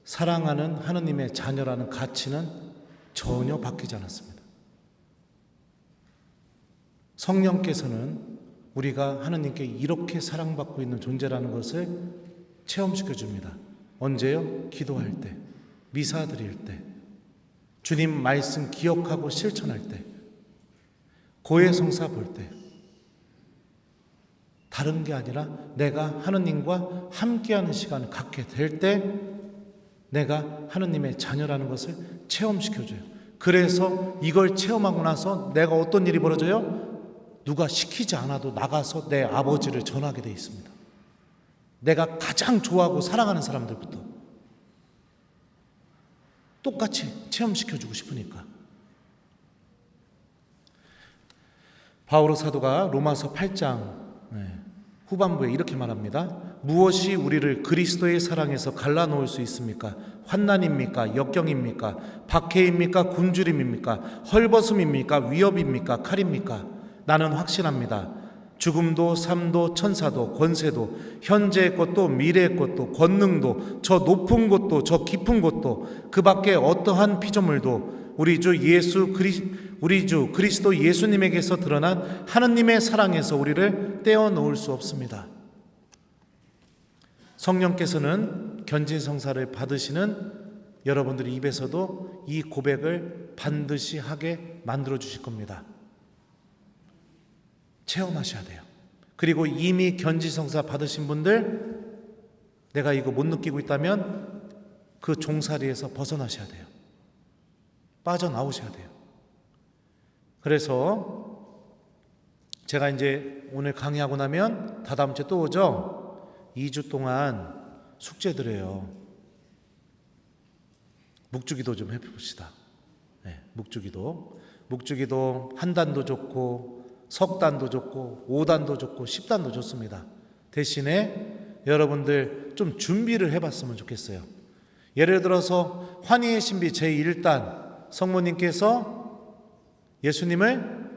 사랑하는 하느님의 자녀라는 가치는 전혀 바뀌지 않았습니다. 성령께서는 우리가 하느님께 이렇게 사랑받고 있는 존재라는 것을 체험시켜 줍니다. 언제요? 기도할 때, 미사 드릴 때, 주님 말씀 기억하고 실천할 때, 고해성사 볼 때. 다른 게 아니라 내가 하느님과 함께하는 시간을 갖게 될 때 내가 하느님의 자녀라는 것을 체험시켜줘요. 그래서 이걸 체험하고 나서 내가 어떤 일이 벌어져요? 누가 시키지 않아도 나가서 내 아버지를 전하게 돼 있습니다. 내가 가장 좋아하고 사랑하는 사람들부터 똑같이 체험시켜주고 싶으니까. 바오로 사도가 로마서 8장 후반부에 이렇게 말합니다. 무엇이 우리를 그리스도의 사랑에서 갈라놓을 수 있습니까? 환난입니까? 역경입니까? 박해입니까? 굶주림입니까? 헐벗음입니까? 위협입니까? 칼입니까? 나는 확신합니다. 죽음도 삶도 천사도 권세도 현재의 것도 미래의 것도 권능도 저 높은 곳도 저 깊은 곳도 그 밖에 어떠한 피조물도 우리 주 그리스도 예수님에게서 드러난 하느님의 사랑에서 우리를 떼어놓을 수 없습니다. 성령께서는 견진성사를 받으시는 여러분들의 입에서도 이 고백을 반드시 하게 만들어 주실 겁니다. 체험하셔야 돼요. 그리고 이미 견진성사 받으신 분들, 내가 이거 못 느끼고 있다면 그 종살이에서 벗어나셔야 돼요. 빠져나오셔야 돼요. 그래서 제가 이제 오늘 강의하고 나면 다다음 주에 또 오죠. 2주 동안 숙제 드려요. 묵주기도 좀 해봅시다. 묵주기도 한 단도 좋고 석 단도 좋고 5단도 좋고 10단도 좋습니다. 대신에 여러분들 좀 준비를 해봤으면 좋겠어요. 예를 들어서 환희의 신비 제1단 성모님께서 예수님을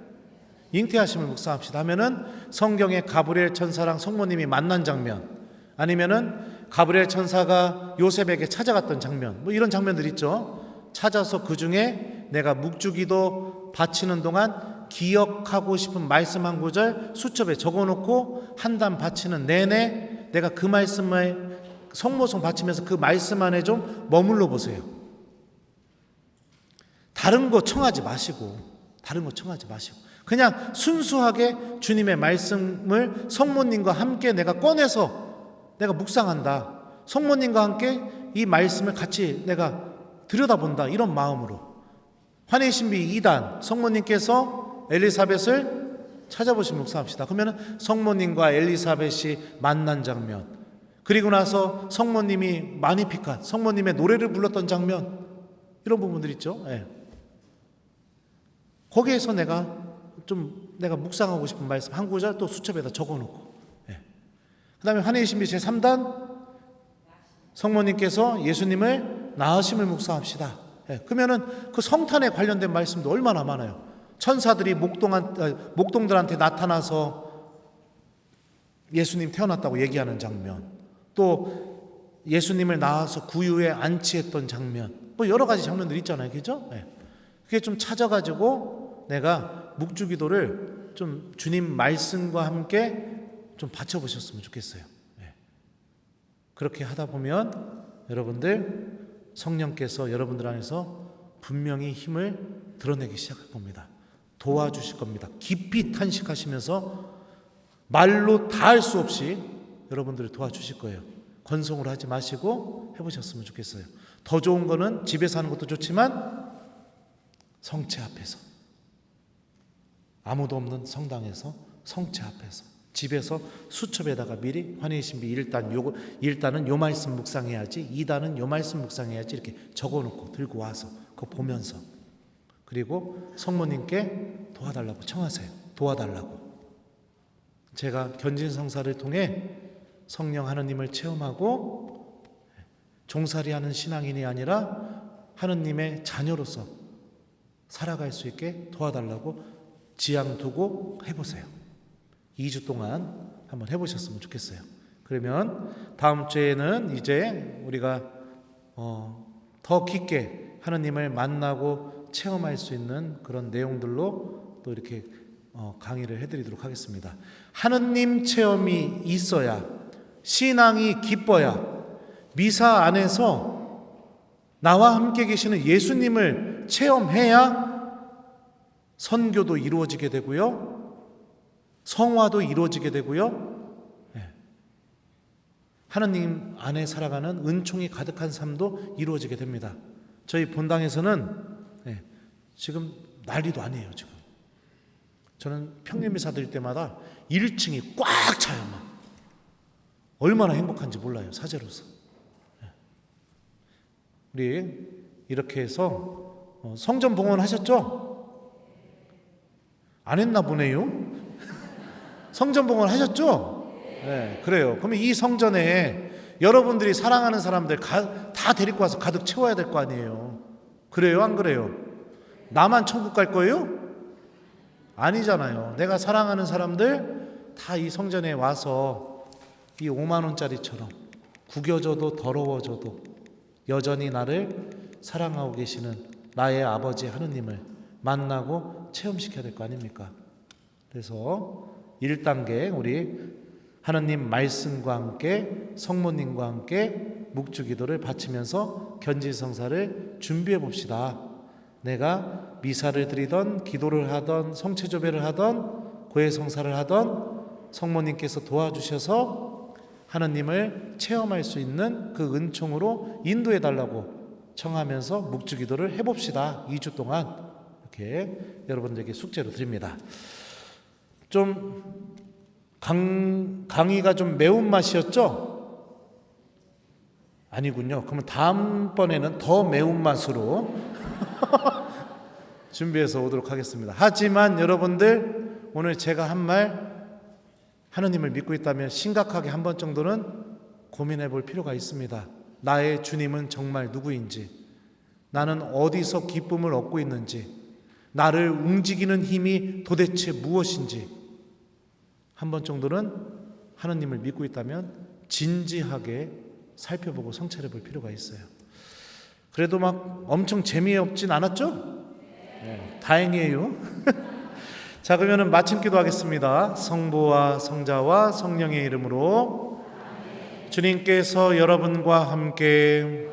잉태하심을 묵상합시다 하면은 성경에 가브리엘 천사랑 성모님이 만난 장면, 아니면은 가브리엘 천사가 요셉에게 찾아갔던 장면, 뭐 이런 장면들 있죠. 찾아서 그 중에 내가 묵주기도 바치는 동안 기억하고 싶은 말씀 한 구절 수첩에 적어놓고 한 단 바치는 내내 내가 그 말씀을 성모송 바치면서 그 말씀 안에 좀 머물러 보세요. 다른 거 청하지 마시고 그냥 순수하게 주님의 말씀을 성모님과 함께 내가 꺼내서 내가 묵상한다. 성모님과 함께 이 말씀을 같이 내가 들여다본다. 이런 마음으로. 환희의 신비 2단 성모님께서 엘리사벳을 찾아보시면 묵상합시다. 그러면 성모님과 엘리사벳이 만난 장면, 그리고 나서 성모님이 마니피칸, 성모님의 노래를 불렀던 장면, 이런 부분들 있죠. 거기에서 내가 묵상하고 싶은 말씀 한 구절 또 수첩에다 적어놓고, 그 다음에 환희의 신비 제3단 성모님께서 예수님을 낳으심을 묵상합시다. 그러면은 그 성탄에 관련된 말씀도 얼마나 많아요. 천사들이 목동들한테 나타나서 예수님 태어났다고 얘기하는 장면, 또 예수님을 낳아서 구유에 안치했던 장면, 뭐 여러 가지 장면들 있잖아요. 그죠? 그게 좀 찾아가지고 내가 묵주기도를 좀 주님 말씀과 함께 좀 바쳐보셨으면 좋겠어요. 그렇게 하다 보면 여러분들 성령께서 여러분들 안에서 분명히 힘을 드러내기 시작할 겁니다. 도와주실 겁니다. 깊이 탄식하시면서 말로 다 할 수 없이 여러분들을 도와주실 거예요. 건성으로 하지 마시고 해보셨으면 좋겠어요. 더 좋은 거는 집에서 하는 것도 좋지만 성체 앞에서, 아무도 없는 성당에서 성체 앞에서, 집에서 수첩에다가 미리 환희의 신비 1단은 요 말씀 묵상해야지, 2단은 요 말씀 묵상해야지 이렇게 적어놓고 들고 와서 그거 보면서, 그리고 성모님께 도와달라고 청하세요. 도와달라고. 제가 견진성사를 통해 성령 하느님을 체험하고 종살이하는 신앙인이 아니라 하느님의 자녀로서 살아갈 수 있게 도와달라고 지향 두고 해보세요. 2주 동안 한번 해보셨으면 좋겠어요. 그러면 다음 주에는 이제 우리가 더 깊게 하느님을 만나고 체험할 수 있는 그런 내용들로 또 이렇게 강의를 해드리도록 하겠습니다. 하느님 체험이 있어야, 신앙이 기뻐야, 미사 안에서 나와 함께 계시는 예수님을 체험해야 선교도 이루어지게 되고요, 성화도 이루어지게 되고요, 하느님 안에 살아가는 은총이 가득한 삶도 이루어지게 됩니다. 저희 본당에서는 지금 난리도 아니에요. 지금 저는 평일미사 드릴 때마다 1층이 꽉 차요. 막 얼마나 행복한지 몰라요, 사제로서. 우리 이렇게 해서 성전 봉헌 하셨죠? 안 했나 보네요. 성전 봉헌 하셨죠? 네, 그래요. 그러면 이 성전에 여러분들이 사랑하는 사람들 다 데리고 와서 가득 채워야 될 거 아니에요. 그래요, 안 그래요? 나만 천국 갈 거예요? 아니잖아요. 내가 사랑하는 사람들 다 이 성전에 와서 이 5만 원짜리처럼 구겨져도 더러워져도 여전히 나를 사랑하고 계시는 나의 아버지 하느님을 만나고 체험시켜야 될 거 아닙니까? 그래서 1단계 우리 하느님 말씀과 함께 성모님과 함께 묵주기도를 바치면서 견지성사를 준비해 봅시다. 내가 미사를 드리던, 기도를 하던, 성체조배를 하던, 고해성사를 하던 성모님께서 도와주셔서 하느님을 체험할 수 있는 그 은총으로 인도해 달라고 청하면서 묵주기도를 해봅시다. 2주 동안 이렇게 여러분들에게 숙제로 드립니다. 좀 강의가 좀 매운맛이었죠? 아니군요. 그러면 다음번에는 더 매운맛으로 준비해서 오도록 하겠습니다. 하지만 여러분들 오늘 제가 한 말 하느님을 믿고 있다면 심각하게 한 번 정도는 고민해 볼 필요가 있습니다. 나의 주님은 정말 누구인지, 나는 어디서 기쁨을 얻고 있는지, 나를 움직이는 힘이 도대체 무엇인지 한 번 정도는 하느님을 믿고 있다면 진지하게 살펴보고 성찰해 볼 필요가 있어요. 그래도 막 엄청 재미없진 않았죠? 네, 다행이에요. 자, 그러면 마침 기도하겠습니다. 성부와 성자와 성령의 이름으로 주님께서 여러분과 함께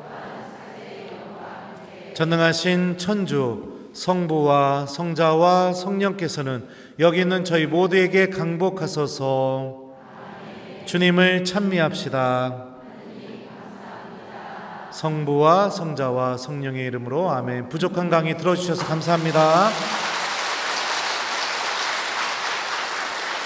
전능하신 천주 성부와 성자와 성령께서는 여기 있는 저희 모두에게 강복하소서. 주님을 찬미합시다. 성부와 성자와 성령의 이름으로 아멘. 부족한 강의 들어주셔서 감사합니다.